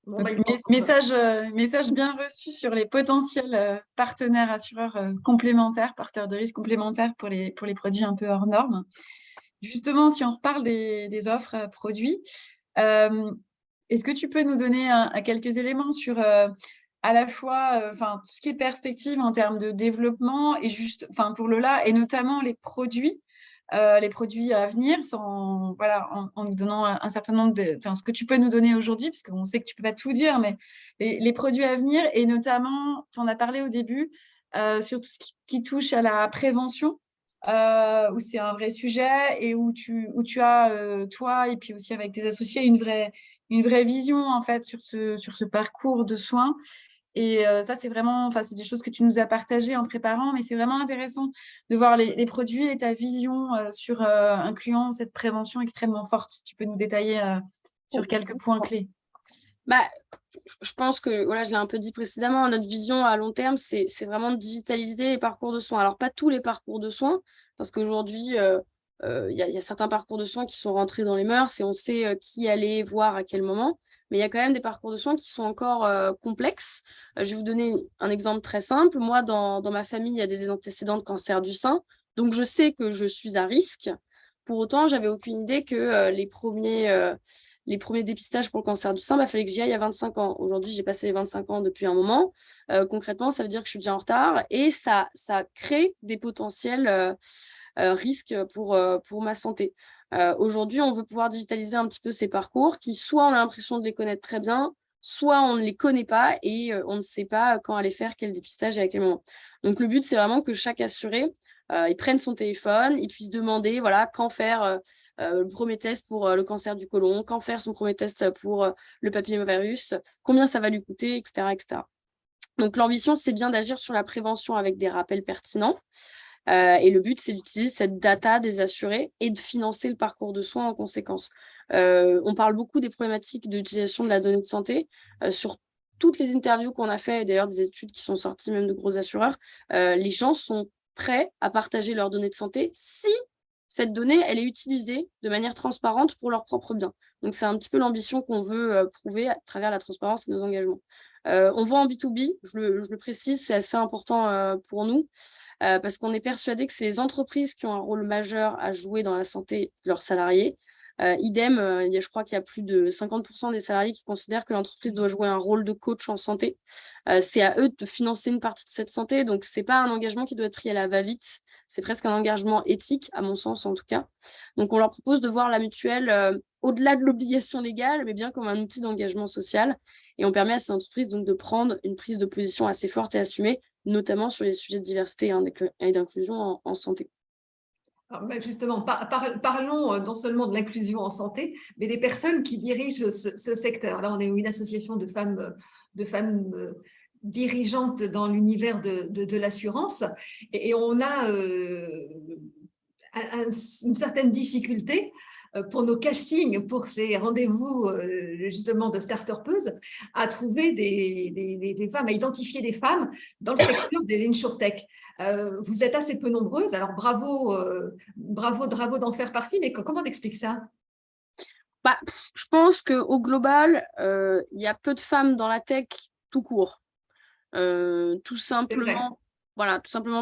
Speaker 1: Bon, bah,
Speaker 2: Message bien reçu sur les potentiels partenaires assureurs complémentaires, porteurs de risques complémentaires pour les produits un peu hors normes. Justement, si on reparle des offres produits, est-ce que tu peux nous donner quelques éléments sur à la fois tout ce qui est perspective en termes de développement et pour Lola, et notamment les produits à venir, en nous donnant un certain nombre ce que tu peux nous donner aujourd'hui, parce qu'on sait que tu ne peux pas tout dire, mais les produits à venir, et notamment, tu en as parlé au début, sur tout ce qui touche à la prévention, où c'est un vrai sujet et où tu as, toi, et puis aussi avec tes associés, une vraie vision en fait sur ce parcours de soins. Et ça, c'est vraiment, c'est des choses que tu nous as partagées en préparant, mais c'est vraiment intéressant de voir les produits et ta vision sur incluant cette prévention extrêmement forte. Tu peux nous détailler sur quelques points clés.
Speaker 3: Je pense que, voilà, je l'ai un peu dit précédemment, notre vision à long terme, c'est vraiment de digitaliser les parcours de soins. Alors, pas tous les parcours de soins, parce qu'aujourd'hui, il y a certains parcours de soins qui sont rentrés dans les mœurs et on sait qui aller voir à quel moment. Mais il y a quand même des parcours de soins qui sont encore complexes. Je vais vous donner un exemple très simple. Moi, dans ma famille, il y a des antécédents de cancer du sein. Donc, je sais que je suis à risque. Pour autant, j'avais aucune idée que les premiers dépistages pour le cancer du sein, il fallait que j'y aille à 25 ans. Aujourd'hui, j'ai passé les 25 ans depuis un moment. Concrètement, ça veut dire que je suis déjà en retard et ça crée des potentiels risques pour ma santé. Aujourd'hui, on veut pouvoir digitaliser un petit peu ces parcours qui, soit on a l'impression de les connaître très bien, soit on ne les connaît pas et on ne sait pas quand aller faire quel dépistage et à quel moment. Donc, le but, c'est vraiment que chaque assuré il prenne son téléphone, il puisse demander quand faire le premier test pour le cancer du côlon, quand faire son premier test pour le papillomavirus, combien ça va lui coûter, etc. etc. Donc l'ambition, c'est bien d'agir sur la prévention avec des rappels pertinents. Et le but, c'est d'utiliser cette data des assurés et de financer le parcours de soins en conséquence. On parle beaucoup des problématiques d'utilisation de la donnée de santé sur toutes les interviews qu'on a fait, et d'ailleurs des études qui sont sorties même de gros assureurs. Les gens sont prêts à partager leurs données de santé si cette donnée, elle est utilisée de manière transparente pour leur propre bien. Donc, c'est un petit peu l'ambition qu'on veut prouver à travers la transparence et nos engagements. On vend en B2B, je le précise, c'est assez important pour nous, parce qu'on est persuadé que c'est les entreprises qui ont un rôle majeur à jouer dans la santé de leurs salariés. Idem, je crois qu'il y a plus de 50% des salariés qui considèrent que l'entreprise doit jouer un rôle de coach en santé. C'est à eux de financer une partie de cette santé, donc ce n'est pas un engagement qui doit être pris à la va-vite. c'est presque un engagement éthique, à mon sens en tout cas. Donc, on leur propose de voir la mutuelle au-delà de l'obligation légale, mais bien comme un outil d'engagement social. Et on permet à ces entreprises donc de prendre une prise de position assez forte et assumée, notamment sur les sujets de diversité et d'inclusion en santé.
Speaker 1: Alors, justement, parlons non seulement de l'inclusion en santé, mais des personnes qui dirigent ce secteur. Là, on est une association de femmes dirigeantes dans l'univers de l'assurance, et on a une certaine difficulté pour nos castings, pour ces rendez-vous justement de start-upeuses, à trouver des femmes, à identifier des femmes dans le secteur de l'insurtech. Vous êtes assez peu nombreuses, alors bravo d'en faire partie, mais comment t'expliques ça?
Speaker 3: Je pense qu'au global, il y a peu de femmes dans la tech tout court. Tout simplement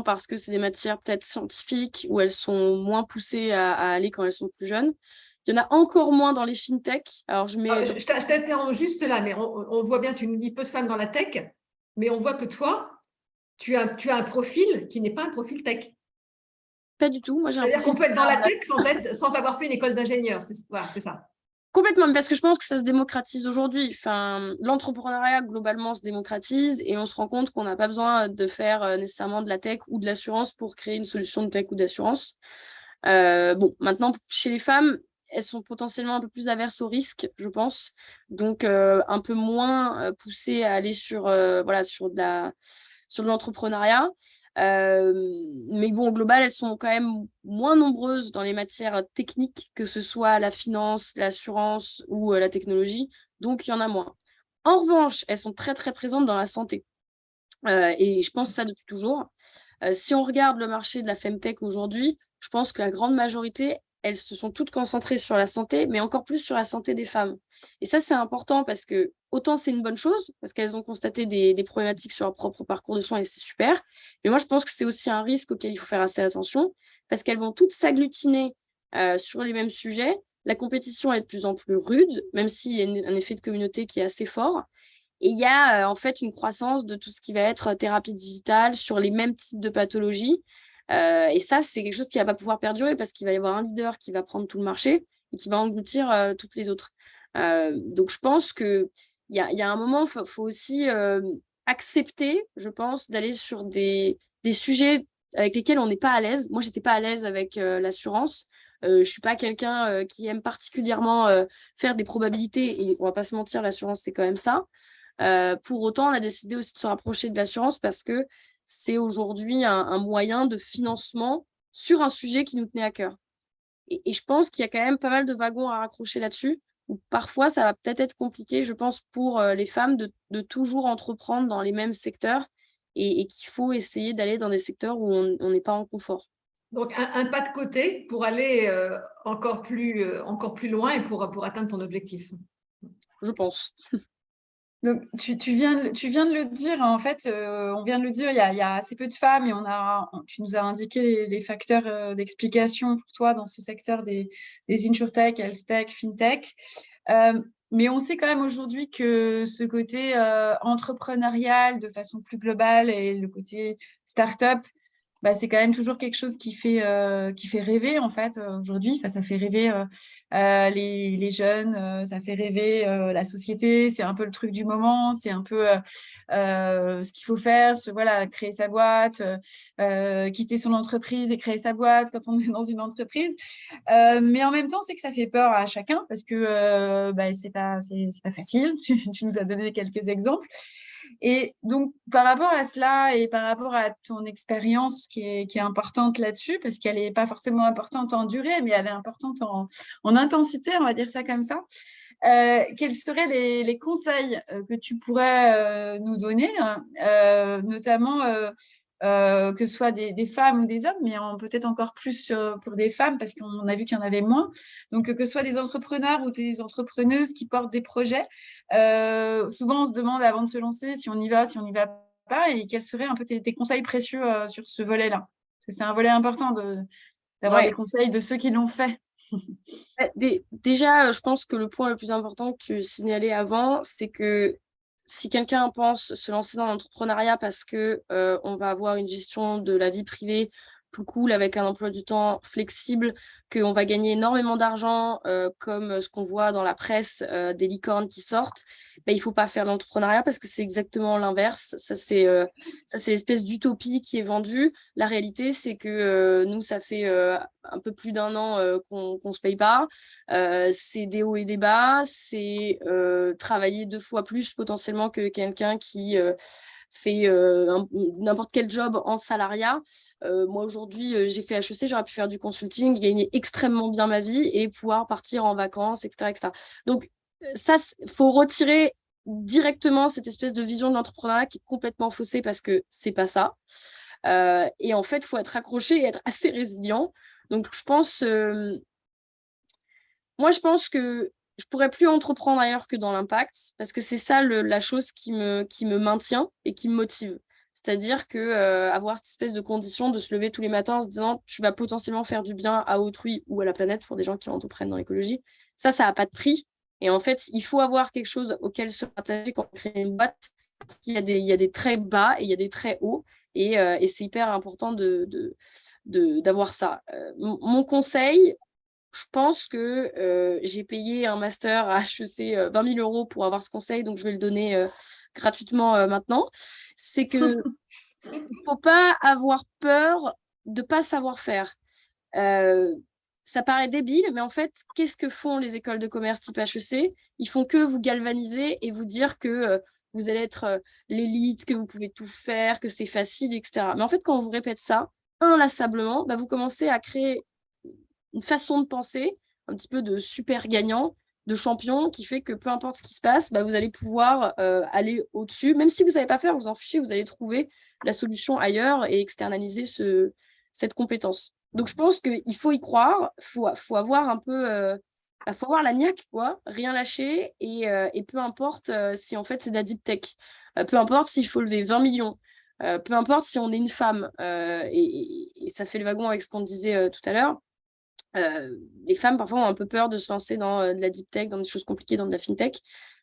Speaker 3: parce que c'est des matières peut-être scientifiques où elles sont moins poussées à aller quand elles sont plus jeunes. Il y en a encore moins dans les fintech. Alors,
Speaker 1: je t'interromps juste là, mais on voit bien, tu nous dis peu de femmes dans la tech, mais on voit que toi, tu as un profil qui n'est pas un profil tech.
Speaker 3: Pas du tout. Moi,
Speaker 1: c'est-à-dire qu'on peut être dans la tech sans avoir fait une école d'ingénieur. Voilà, c'est ça.
Speaker 3: Complètement, parce que je pense que ça se démocratise aujourd'hui. Enfin, l'entrepreneuriat, globalement, se démocratise et on se rend compte qu'on n'a pas besoin de faire nécessairement de la tech ou de l'assurance pour créer une solution de tech ou d'assurance. Maintenant, chez les femmes, elles sont potentiellement un peu plus averses au risque, je pense. Donc, un peu moins poussées à aller sur de l'entrepreneuriat. Mais bon, au global, elles sont quand même moins nombreuses dans les matières techniques, que ce soit la finance, l'assurance ou la technologie. Donc, il y en a moins. En revanche, elles sont très, très présentes dans la santé. Et je pense ça depuis toujours. Si on regarde le marché de la Femtech aujourd'hui, je pense que la grande majorité, elles se sont toutes concentrées sur la santé, mais encore plus sur la santé des femmes. Et ça, c'est important parce que autant c'est une bonne chose, parce qu'elles ont constaté des problématiques sur leur propre parcours de soins et c'est super. Mais moi, je pense que c'est aussi un risque auquel il faut faire assez attention parce qu'elles vont toutes s'agglutiner sur les mêmes sujets. La compétition est de plus en plus rude, même s'il y a un effet de communauté qui est assez fort. Et il y a en fait une croissance de tout ce qui va être thérapie digitale sur les mêmes types de pathologies. Et ça, c'est quelque chose qui ne va pas pouvoir perdurer parce qu'il va y avoir un leader qui va prendre tout le marché et qui va engloutir toutes les autres. Donc, je pense qu'il y a un moment, il faut aussi accepter, je pense, d'aller sur des sujets avec lesquels on n'est pas à l'aise. Moi, je n'étais pas à l'aise avec l'assurance. Je ne suis pas quelqu'un qui aime particulièrement faire des probabilités. Et on ne va pas se mentir, l'assurance, c'est quand même ça. Pour autant, on a décidé aussi de se rapprocher de l'assurance parce que c'est aujourd'hui un moyen de financement sur un sujet qui nous tenait à cœur. Et je pense qu'il y a quand même pas mal de wagons à raccrocher là-dessus, où parfois ça va peut-être être compliqué, je pense, pour les femmes de toujours entreprendre dans les mêmes secteurs et qu'il faut essayer d'aller dans des secteurs où on n'est pas en confort.
Speaker 1: Donc, un pas de côté pour aller encore plus loin et pour atteindre ton objectif.
Speaker 3: Je pense.
Speaker 2: Donc, tu viens de le dire, en fait, on vient de le dire, il y a assez peu de femmes et tu nous as indiqué les facteurs d'explication pour toi dans ce secteur des insurtech, healthtech, fintech. Mais on sait quand même aujourd'hui que ce côté entrepreneurial de façon plus globale et le côté start-up, c'est quand même toujours quelque chose qui fait rêver en fait aujourd'hui. Enfin, ça fait rêver les jeunes, ça fait rêver la société. C'est un peu le truc du moment, c'est un peu ce qu'il faut faire, créer sa boîte, quitter son entreprise et créer sa boîte quand on est dans une entreprise. Mais en même temps, c'est que ça fait peur à chacun parce que c'est pas facile. Tu nous as donné quelques exemples. Et donc, par rapport à cela et par rapport à ton expérience qui est importante là-dessus, parce qu'elle n'est pas forcément importante en durée, mais elle est importante en intensité, on va dire ça comme ça, quels seraient les conseils que tu pourrais nous donner, notamment que ce soit des femmes ou des hommes, mais peut-être encore plus pour des femmes, parce qu'on a vu qu'il y en avait moins. Donc, que ce soit des entrepreneurs ou des entrepreneuses qui portent des projets, souvent on se demande avant de se lancer si on y va, si on n'y va pas, et quels seraient un peu tes conseils précieux sur ce volet-là. Parce que c'est un volet important d'avoir des conseils de ceux qui l'ont fait.
Speaker 3: Déjà, je pense que le point le plus important que tu signalais avant, c'est que si quelqu'un pense se lancer dans l'entrepreneuriat parce que on va avoir une gestion de la vie privée plus cool avec un emploi du temps flexible, qu'on va gagner énormément d'argent, comme ce qu'on voit dans la presse, des licornes qui sortent, il ne faut pas faire l'entrepreneuriat parce que c'est exactement l'inverse. Ça, c'est l'espèce d'utopie qui est vendue. La réalité, c'est que nous, ça fait un peu plus d'1 an qu'on ne se paye pas. C'est des hauts et des bas. C'est travailler 2 fois plus potentiellement que quelqu'un qui fait n'importe quel job en salariat. Moi, aujourd'hui, j'ai fait HEC, j'aurais pu faire du consulting, gagner extrêmement bien ma vie et pouvoir partir en vacances, etc. etc. Donc, ça, il faut retirer directement cette espèce de vision de l'entrepreneuriat qui est complètement faussée parce que c'est pas ça. Et en fait, il faut être accroché et être assez résilient. Donc, moi, je pense que je pourrais plus entreprendre ailleurs que dans l'impact parce que c'est ça la chose qui me maintient et qui me motive. C'est-à-dire que avoir cette espèce de condition de se lever tous les matins en se disant tu vas potentiellement faire du bien à autrui ou à la planète pour des gens qui entreprennent dans l'écologie, ça n'a pas de prix. Et en fait, il faut avoir quelque chose auquel se rattacher quand on crée une boîte. Il y a des traits bas et il y a des traits hauts. Et c'est hyper important d'avoir ça. Mon conseil, je pense que j'ai payé un master à HEC 20 000 € pour avoir ce conseil, donc je vais le donner gratuitement maintenant. C'est qu'il ne faut pas avoir peur de ne pas savoir faire. Ça paraît débile, mais en fait, qu'est-ce que font les écoles de commerce type HEC? Ils font que vous galvaniser et vous dire que vous allez être l'élite, que vous pouvez tout faire, que c'est facile, etc. Mais en fait, quand on vous répète ça, inlassablement, vous commencez à créer une façon de penser, un petit peu de super gagnant, de champion, qui fait que peu importe ce qui se passe, vous allez pouvoir aller au-dessus. Même si vous ne savez pas faire, vous en fichez, vous allez trouver la solution ailleurs et externaliser cette compétence. Donc, je pense qu'il faut y croire, faut avoir un peu... faut avoir la niaque, quoi, rien lâcher, et peu importe si en fait c'est de la deep tech, peu importe s'il faut lever 20 millions, peu importe si on est une femme, et ça fait le wagon avec ce qu'on disait tout à l'heure. Les femmes parfois ont un peu peur de se lancer dans de la deep tech, dans des choses compliquées, dans de la fintech.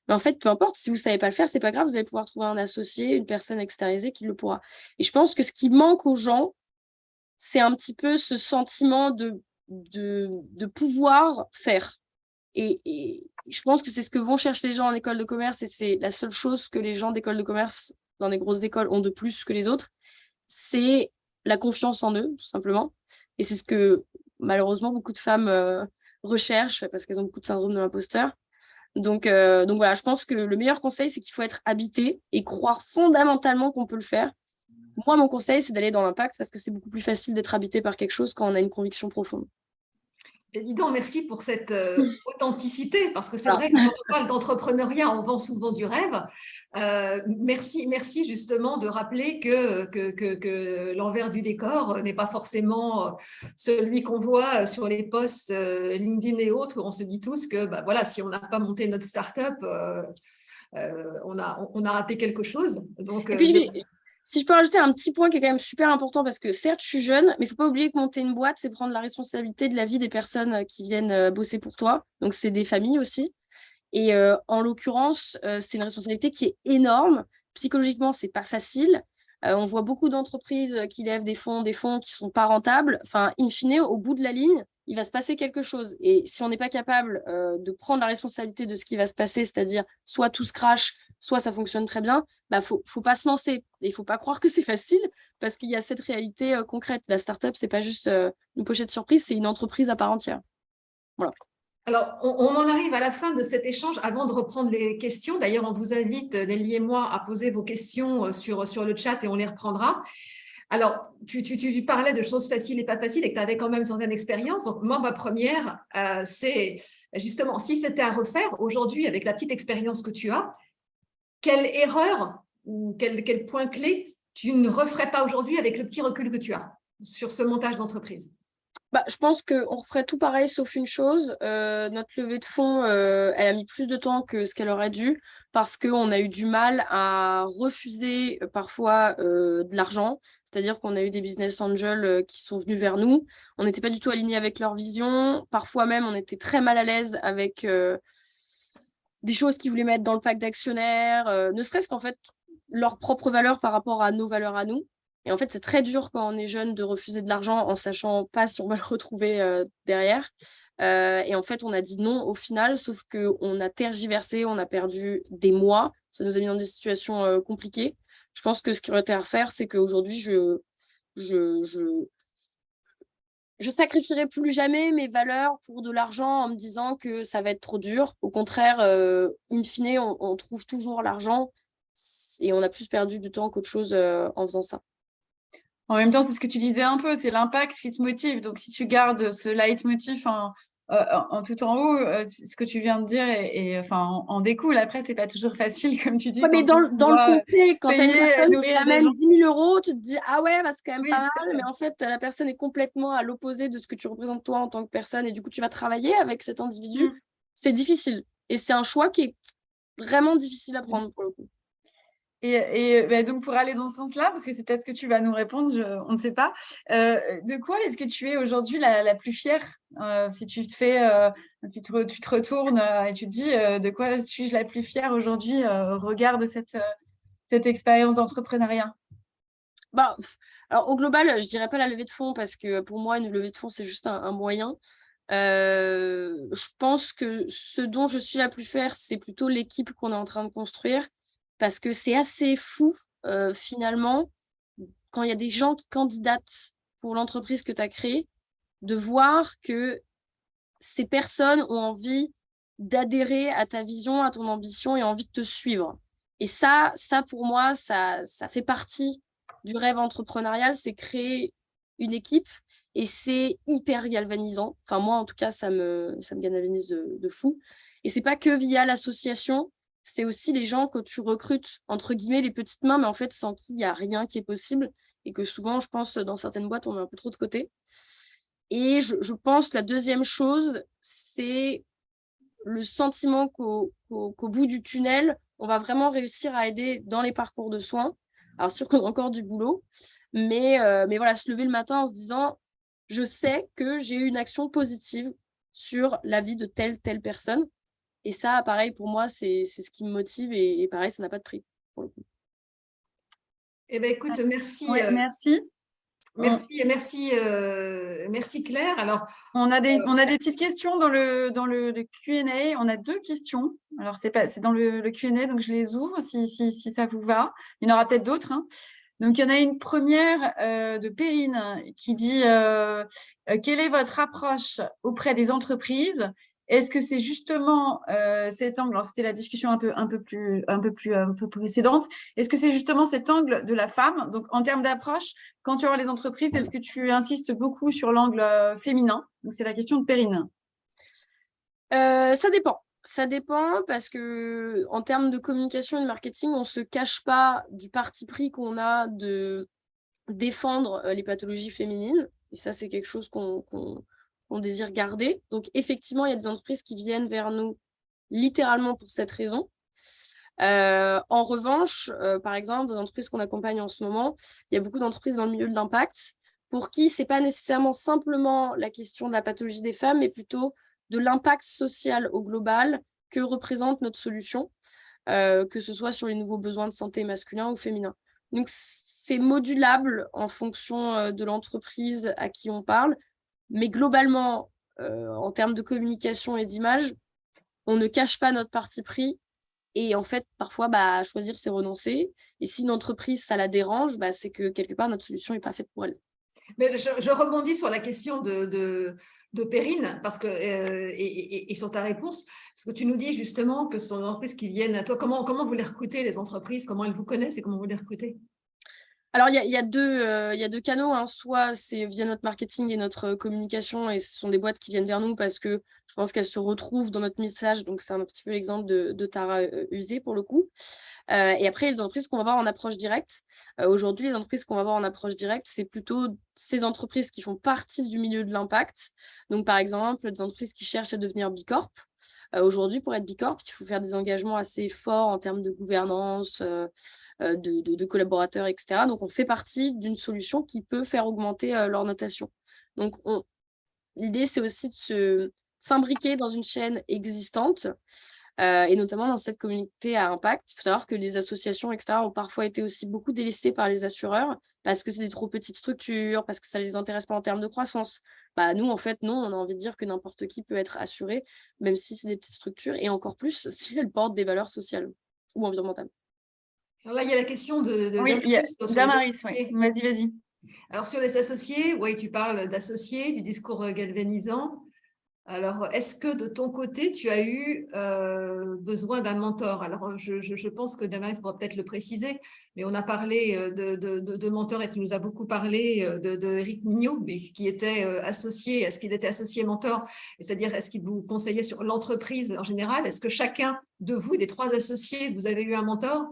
Speaker 3: Mais en fait, peu importe, si vous ne savez pas le faire, c'est pas grave, vous allez pouvoir trouver un associé, une personne extériorisée qui le pourra. Et je pense que ce qui manque aux gens, c'est un petit peu ce sentiment de pouvoir faire. Et je pense que c'est ce que vont chercher les gens en école de commerce, et c'est la seule chose que les gens d'école de commerce dans les grosses écoles ont de plus que les autres, c'est la confiance en eux, tout simplement. Et c'est ce que malheureusement beaucoup de femmes recherchent parce qu'elles ont beaucoup de syndrome de l'imposteur. Donc voilà, je pense que le meilleur conseil, c'est qu'il faut être habité et croire fondamentalement qu'on peut le faire. Moi, mon conseil, c'est d'aller dans l'impact parce que c'est beaucoup plus facile d'être habité par quelque chose quand on a une conviction profonde.
Speaker 1: Évident, merci pour cette authenticité, parce que c'est vrai que quand on parle d'entrepreneuriat, on vend souvent du rêve. Merci justement de rappeler que l'envers du décor n'est pas forcément celui qu'on voit sur les posts LinkedIn et autres, où on se dit tous que voilà, si on n'a pas monté notre start-up, on a raté quelque chose. Donc,
Speaker 3: et puis, si je peux rajouter un petit point qui est quand même super important, parce que certes, je suis jeune, mais il ne faut pas oublier que monter une boîte, c'est prendre la responsabilité de la vie des personnes qui viennent bosser pour toi. Donc, c'est des familles aussi. Et en l'occurrence, c'est une responsabilité qui est énorme. Psychologiquement, ce n'est pas facile. On voit beaucoup d'entreprises qui lèvent des fonds qui ne sont pas rentables. Enfin, in fine, au bout de la ligne, il va se passer quelque chose. Et si on n'est pas capable de prendre la responsabilité de ce qui va se passer, c'est-à-dire soit tout se crache, soit ça fonctionne très bien, faut pas se lancer. Et il faut pas croire que c'est facile, parce qu'il y a cette réalité concrète. La start-up, c'est pas juste une pochette surprise, c'est une entreprise à part entière. Voilà.
Speaker 1: Alors, on en arrive à la fin de cet échange. Avant de reprendre les questions, d'ailleurs, on vous invite, Nelly et moi, à poser vos questions sur le chat et on les reprendra. Alors, tu parlais de choses faciles et pas faciles et que tu avais quand même une certaine expérience. Donc, moi, ma première, c'est justement, si c'était à refaire aujourd'hui, avec la petite expérience que tu as, quelle erreur ou quel point clé tu ne referais pas aujourd'hui avec le petit recul que tu as sur ce montage d'entreprise?
Speaker 3: Je pense qu'on referait tout pareil, sauf une chose. Notre levée de fonds, elle a mis plus de temps que ce qu'elle aurait dû, parce qu'on a eu du mal à refuser parfois de l'argent. C'est-à-dire qu'on a eu des business angels qui sont venus vers nous. On n'était pas du tout alignés avec leur vision. Parfois même, on était très mal à l'aise avec des choses qu'ils voulaient mettre dans le pack d'actionnaires, ne serait-ce qu'en fait, leurs propres valeurs par rapport à nos valeurs à nous. Et en fait, c'est très dur quand on est jeune de refuser de l'argent en sachant pas si on va le retrouver derrière. Et en fait, on a dit non au final, sauf qu'on a tergiversé, on a perdu des mois. Ça nous a mis dans des situations compliquées. Je pense que ce qu'il aurait été à refaire, c'est qu'aujourd'hui, je sacrifierai plus jamais mes valeurs pour de l'argent en me disant que ça va être trop dur. Au contraire, in fine, on trouve toujours l'argent et on a plus perdu du temps qu'autre chose en faisant ça.
Speaker 2: En même temps, c'est ce que tu disais un peu, c'est l'impact qui te motive. Donc, si tu gardes ce leitmotiv en tout en haut, ce que tu viens de dire enfin, en découle. Après, c'est pas toujours facile, comme tu dis.
Speaker 3: Ouais, mais dans le concret, quand tu as une personne qui
Speaker 2: nourrir des
Speaker 3: amène
Speaker 2: gens.
Speaker 3: 10 000 euros, tu te dis ah ouais, bah, c'est quand même
Speaker 2: Oui,
Speaker 3: pas
Speaker 2: tout à
Speaker 3: mal,
Speaker 2: fait.
Speaker 3: mais en fait, la personne est complètement à l'opposé de ce que tu représentes toi en tant que personne, et du coup, tu vas travailler avec cet individu. C'est difficile. Et c'est un choix qui est vraiment difficile à prendre pour le coup.
Speaker 2: Et donc, pour aller dans ce sens-là, parce que c'est peut-être ce que tu vas nous répondre, on ne sait pas, de quoi est-ce que tu es aujourd'hui la plus fière si tu te fais, tu te retournes et tu te dis de quoi suis-je la plus fière aujourd'hui au regard de cette expérience d'entrepreneuriat?
Speaker 3: Bah, alors, au global, je dirais pas la levée de fonds parce que pour moi, une levée de fonds, c'est juste un moyen. Je pense que ce dont je suis la plus fière, c'est plutôt l'équipe qu'on est en train de construire parce que c'est assez fou, finalement, quand il y a des gens qui candidatent pour l'entreprise que tu as créée, de voir que ces personnes ont envie d'adhérer à ta vision, à ton ambition et envie de te suivre. Et ça pour moi, ça fait partie du rêve entrepreneurial, c'est créer une équipe et c'est hyper galvanisant. Enfin, moi, en tout cas, ça me galvanise de fou. Et c'est pas que via l'association, c'est aussi les gens que tu recrutes, entre guillemets, les petites mains, mais en fait, sans qui il n'y a rien qui est possible. Et que souvent, je pense, dans certaines boîtes, on met un peu trop de côté. Et je pense la deuxième chose, c'est le sentiment qu'au bout du tunnel, on va vraiment réussir à aider dans les parcours de soins. Alors, sûr qu'on a encore du boulot, mais voilà, se lever le matin en se disant, je sais que j'ai eu une action positive sur la vie de telle personne. Et ça, pareil, pour moi, c'est ce qui me motive et pareil, ça n'a pas de prix, pour le coup.
Speaker 1: Eh bien, écoute, merci.
Speaker 2: Ouais, merci.
Speaker 1: Merci Claire. Alors,
Speaker 2: on a des petites questions dans le Q&A. On a 2 questions. Alors, c'est dans le Q&A, donc je les ouvre si ça vous va. Il y en aura peut-être d'autres. Hein. Donc, il y en a une première de Perrine qui dit quelle est votre approche auprès des entreprises? Est-ce que c'est justement cet angle, c'était la discussion un peu plus précédente, est-ce que c'est justement cet angle de la femme? Donc, en termes d'approche, quand tu vois les entreprises, est-ce que tu insistes beaucoup sur l'angle féminin? Donc, c'est la question de Perrine.
Speaker 3: Ça dépend. Ça dépend parce que en termes de communication et de marketing, on ne se cache pas du parti pris qu'on a de défendre les pathologies féminines. Et ça, c'est quelque chose qu'on désire garder. Donc, effectivement, il y a des entreprises qui viennent vers nous littéralement pour cette raison. En revanche, par exemple, des entreprises qu'on accompagne en ce moment, il y a beaucoup d'entreprises dans le milieu de l'impact pour qui ce n'est pas nécessairement simplement la question de la pathologie des femmes, mais plutôt de l'impact social au global que représente notre solution, que ce soit sur les nouveaux besoins de santé masculins ou féminins. Donc, c'est modulable en fonction de l'entreprise à qui on parle, mais globalement, en termes de communication et d'image, on ne cache pas notre parti pris. Et en fait, parfois, choisir, c'est renoncer. Et si une entreprise, ça la dérange, c'est que quelque part, notre solution n'est pas faite pour elle.
Speaker 1: Mais je rebondis sur la question de Perrine parce que, et sur ta réponse, parce que tu nous dis justement que ce sont des entreprises qui viennent à toi. Comment vous les recrutez, les entreprises? Comment elles vous connaissent et comment vous les recrutez?
Speaker 3: Alors, il y a deux canaux. Hein. Soit c'est via notre marketing et notre communication, et ce sont des boîtes qui viennent vers nous parce que je pense qu'elles se retrouvent dans notre message. Donc, c'est un petit peu l'exemple de Tara Usé pour le coup. Et après, les entreprises qu'on va voir en approche directe. Aujourd'hui, les entreprises qu'on va voir en approche directe, c'est plutôt ces entreprises qui font partie du milieu de l'impact. Donc, par exemple, des entreprises qui cherchent à devenir Bicorp. Aujourd'hui, pour être Bicorp, il faut faire des engagements assez forts en termes de gouvernance, de collaborateurs, etc. Donc, on fait partie d'une solution qui peut faire augmenter leur notation. Donc, l'idée, c'est aussi de s'imbriquer dans une chaîne existante et notamment dans cette communauté à impact. Il faut savoir que les associations, etc., ont parfois été aussi beaucoup délaissées par les assureurs parce que c'est des trop petites structures, parce que ça ne les intéresse pas en termes de croissance. Nous, en fait, non, on a envie de dire que n'importe qui peut être assuré, même si c'est des petites structures, et encore plus si elles portent des valeurs sociales ou environnementales.
Speaker 1: Alors là, il y a la question de
Speaker 2: Oui, il y a Damaris, oui. Vas-y.
Speaker 1: Alors, sur les associés, oui, tu parles d'associés, du discours galvanisant. Alors, est-ce que de ton côté, tu as eu besoin d'un mentor? Alors, je pense que Damaris pourra peut-être le préciser, mais on a parlé de mentor et tu nous as beaucoup parlé de Éric Mignot, mais qui était associé. Est-ce qu'il était associé mentor? C'est-à-dire, est-ce qu'il vous conseillait sur l'entreprise en général? Est-ce que chacun de vous, des 3 associés, vous avez eu un mentor?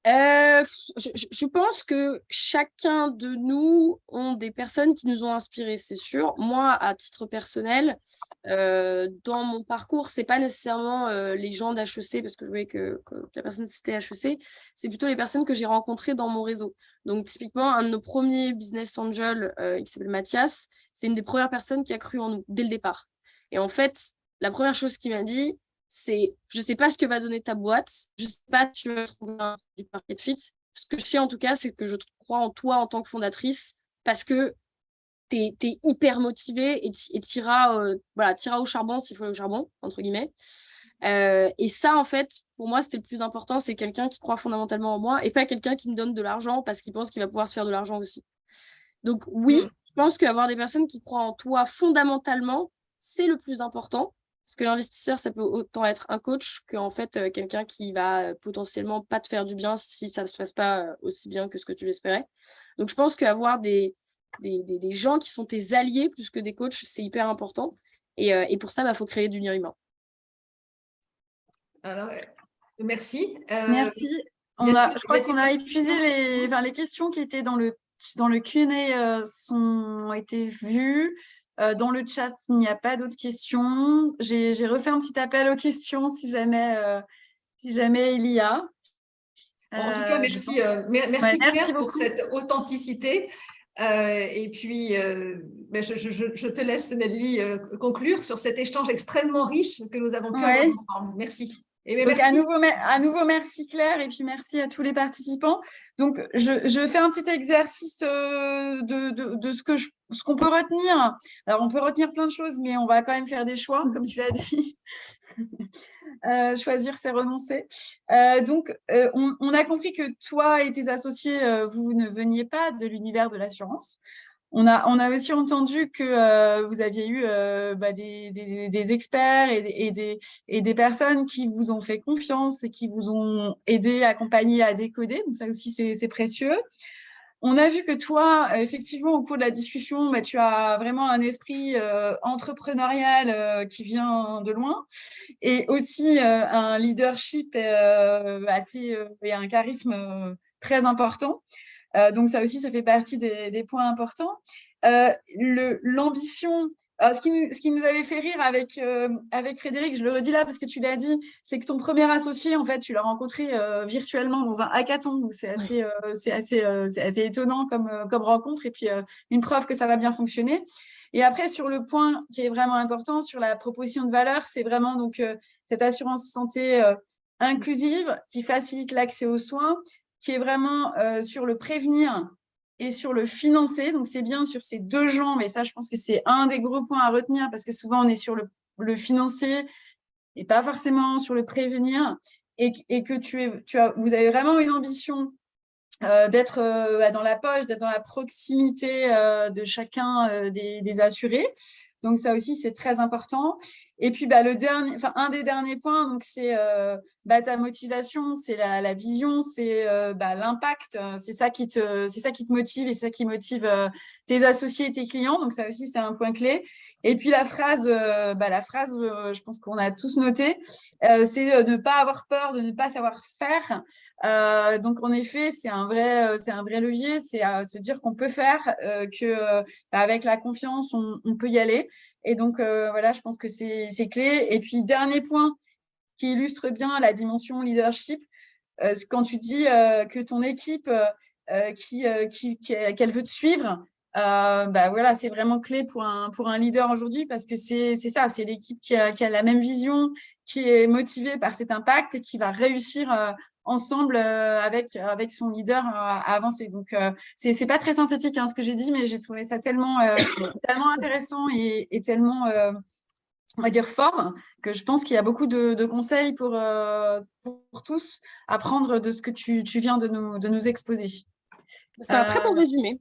Speaker 3: Je pense que chacun de nous ont des personnes qui nous ont inspirés, c'est sûr. Moi, à titre personnel, dans mon parcours, c'est pas nécessairement les gens d'HEC, parce que je voyais que la personne c'était HEC, c'est plutôt les personnes que j'ai rencontrées dans mon réseau. Donc, typiquement, un de nos premiers business angels, qui s'appelle Mathias, c'est une des premières personnes qui a cru en nous dès le départ. Et en fait, la première chose qu'il m'a dit, c'est je sais pas ce que va donner ta boîte, je sais pas si tu vas trouver un market fit. Ce que je sais en tout cas, c'est que je crois en toi en tant que fondatrice parce que tu es hyper motivée et t'iras au charbon s'il faut aller au charbon, entre guillemets. Et ça, en fait, pour moi, c'était le plus important, c'est quelqu'un qui croit fondamentalement en moi et pas quelqu'un qui me donne de l'argent parce qu'il pense qu'il va pouvoir se faire de l'argent aussi. Donc oui, je pense qu'avoir des personnes qui croient en toi fondamentalement, c'est le plus important. Parce que l'investisseur, ça peut autant être un coach qu'en fait quelqu'un qui va potentiellement pas te faire du bien si ça ne se passe pas aussi bien que ce que tu l'espérais. Donc, je pense qu'avoir des gens qui sont tes alliés plus que des coachs, c'est hyper important. Et pour ça, faut créer du lien humain.
Speaker 1: Alors, merci.
Speaker 2: Merci. Je crois qu'on a épuisé les questions qui étaient dans le Q&A ont été vues. Dans le chat, il n'y a pas d'autres questions. J'ai refait un petit appel aux questions si jamais il y a.
Speaker 1: En tout cas, merci, Claire, pour cette authenticité. Et puis, je te laisse, Nelly, conclure sur cet échange extrêmement riche que nous avons pu avoir ensemble. Merci.
Speaker 2: Donc, merci. À nouveau, merci Claire, et puis merci à tous les participants. Donc, je fais un petit exercice de ce qu'on peut retenir. Alors, on peut retenir plein de choses, mais on va quand même faire des choix, comme tu l'as dit. Choisir, c'est renoncer. Donc, on a compris que toi et tes associés, vous ne veniez pas de l'univers de l'assurance. On a aussi entendu que vous aviez eu des experts et des personnes qui vous ont fait confiance et qui vous ont aidé, accompagné à décoder. Donc, ça aussi, c'est précieux. On a vu que toi, effectivement, au cours de la discussion, tu as vraiment un esprit entrepreneurial qui vient de loin et aussi un leadership et un charisme très important. Donc, ça aussi, ça fait partie des points importants. L'ambition, ce qui nous avait fait rire avec Frédéric, je le redis là parce que tu l'as dit, c'est que ton premier associé, en fait, tu l'as rencontré virtuellement dans un hackathon. Donc, c'est assez étonnant comme rencontre et puis une preuve que ça va bien fonctionner. Et après, sur le point qui est vraiment important, sur la proposition de valeur, c'est vraiment donc cette assurance santé inclusive qui facilite l'accès aux soins, qui est vraiment sur le prévenir et sur le financer. Donc, c'est bien sur ces 2 jambes. Et ça, je pense que c'est un des gros points à retenir parce que souvent, on est sur le financer et pas forcément sur le prévenir. Et que vous avez vraiment une ambition d'être dans la poche, d'être dans la proximité de des assurés. Donc, ça aussi, c'est très important. Et puis, un des derniers points, donc c'est ta motivation, c'est la vision, c'est l'impact. C'est ça qui te motive et c'est ça qui motive tes associés et tes clients. Donc, ça aussi, c'est un point clé. Et puis, la phrase, je pense qu'on a tous noté, c'est de ne pas avoir peur, de ne pas savoir faire. Donc, en effet, c'est un vrai levier, c'est à se dire qu'on peut faire, qu'avec la confiance, on peut y aller. Et donc, voilà, je pense que c'est clé. Et puis, dernier point qui illustre bien la dimension leadership, quand tu dis que ton équipe, qu'elle veut te suivre, Voilà, c'est vraiment clé pour un leader aujourd'hui parce que c'est ça, c'est l'équipe qui a la même vision, qui est motivée par cet impact et qui va réussir ensemble avec son leader à avancer. Donc, c'est pas très synthétique ce que j'ai dit, mais j'ai trouvé ça tellement intéressant et tellement, on va dire, fort, que je pense qu'il y a beaucoup de conseils pour tous à prendre de ce que tu viens de nous exposer.
Speaker 3: C'est un très bon résumé.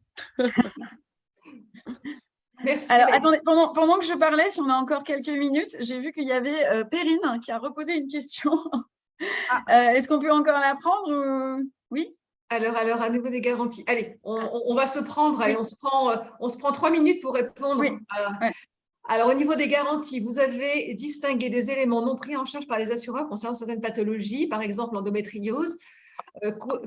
Speaker 1: Merci.
Speaker 2: Alors, attendez, pendant que je parlais, si on a encore quelques minutes, j'ai vu qu'il y avait Perrine qui a reposé une question. Est-ce qu'on peut encore la prendre Oui.
Speaker 1: Alors, à niveau des garanties, allez, on va se prendre, allez, on se prend 3 minutes pour répondre.
Speaker 2: Oui.
Speaker 1: Alors, au niveau des garanties, vous avez distingué des éléments non pris en charge par les assureurs concernant certaines pathologies, par exemple l'endométriose.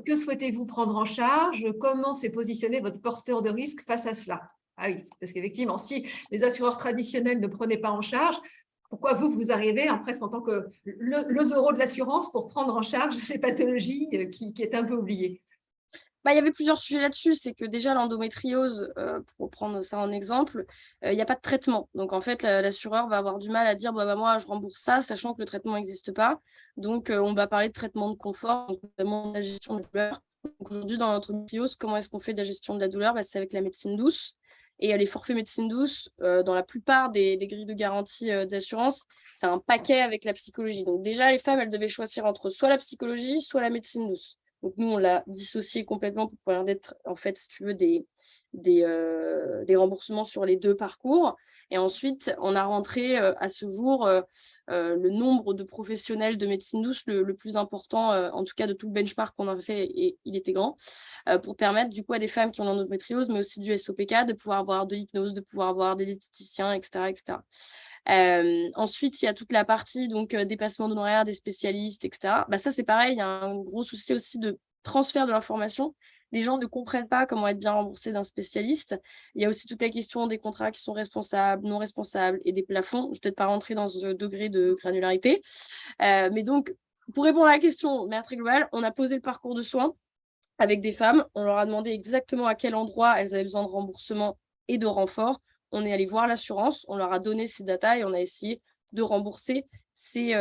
Speaker 1: Que souhaitez-vous prendre en charge? Comment s'est positionné votre porteur de risque face à cela? Ah oui, parce qu'effectivement, si les assureurs traditionnels ne prenaient pas en charge, pourquoi vous arrivez presque en tant que le euro de l'assurance pour prendre en charge ces pathologies qui étaient un peu oubliées?
Speaker 3: Il y avait plusieurs sujets là-dessus. C'est que déjà, l'endométriose, pour prendre ça en exemple, il n'y a pas de traitement. Donc, en fait, l'assureur va avoir du mal à dire moi, je rembourse ça, sachant que le traitement n'existe pas. Donc, on va parler de traitement de confort, notamment de la gestion de la douleur. Donc, aujourd'hui, dans l'endométriose, comment est-ce qu'on fait de la gestion de la douleur? C'est avec la médecine douce. Et les forfaits médecine douce, dans la plupart des grilles de garantie d'assurance, c'est un paquet avec la psychologie. Donc, déjà, les femmes, elles devaient choisir entre soit la psychologie, soit la médecine douce. Donc, nous, on l'a dissocié complètement pour pouvoir d'être, en fait, si tu veux, des remboursements sur les 2 parcours. Et ensuite, on a rentré à ce jour le nombre de professionnels de médecine douce le plus important, en tout cas de tout le benchmark qu'on a fait, et il était grand, pour permettre du coup à des femmes qui ont l'endométriose, mais aussi du SOPK, de pouvoir avoir de l'hypnose, de pouvoir avoir des diététiciens, etc. etc. Ensuite, il y a toute la partie dépassement d'honoraires des spécialistes, etc. Ça, c'est pareil, il y a un gros souci aussi de transfert de l'information. Les gens ne comprennent pas comment être bien remboursés d'un spécialiste. Il y a aussi toute la question des contrats qui sont responsables, non responsables et des plafonds. Je ne vais peut-être pas rentrer dans ce degré de granularité. Mais donc, pour répondre à la question, mais très globale, on a posé le parcours de soins avec des femmes. On leur a demandé exactement à quel endroit elles avaient besoin de remboursement et de renfort. On est allé voir l'assurance, on leur a donné ces datas et on a essayé de rembourser ces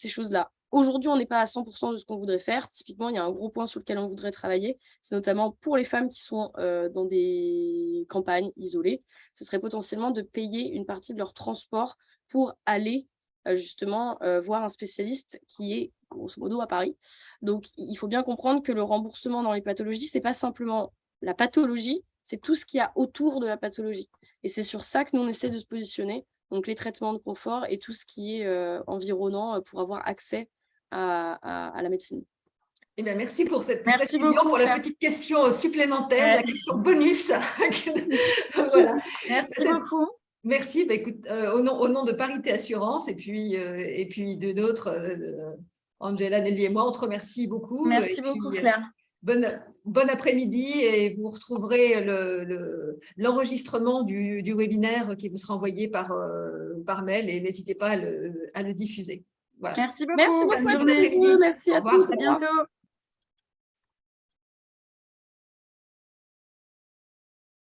Speaker 3: choses-là. Aujourd'hui, on n'est pas à 100% de ce qu'on voudrait faire. Typiquement, il y a un gros point sur lequel on voudrait travailler. C'est notamment pour les femmes qui sont dans des campagnes isolées. Ce serait potentiellement de payer une partie de leur transport pour aller justement voir un spécialiste qui est grosso modo à Paris. Donc, il faut bien comprendre que le remboursement dans les pathologies, ce n'est pas simplement la pathologie, c'est tout ce qu'il y a autour de la pathologie. Et c'est sur ça que nous, on essaie de se positionner. Donc, les traitements de confort et tout ce qui est environnant pour avoir accès à la médecine.
Speaker 1: Eh bien, merci pour cette
Speaker 2: Merci
Speaker 1: précision,
Speaker 2: beaucoup,
Speaker 1: pour la petite question supplémentaire, la question bonus. Voilà.
Speaker 2: Merci beaucoup.
Speaker 1: Merci. Écoute, au nom de Parité Assurance et puis de d'autres, Angela, Nelly et moi, on te remercie beaucoup.
Speaker 2: Merci beaucoup, Claire.
Speaker 1: Bon après-midi et vous retrouverez l'enregistrement du webinaire qui vous sera envoyé par mail et n'hésitez pas à le diffuser. Voilà.
Speaker 2: Merci beaucoup.
Speaker 3: Merci beaucoup.
Speaker 2: Bonne journée.
Speaker 3: Merci à tous.
Speaker 2: À bientôt.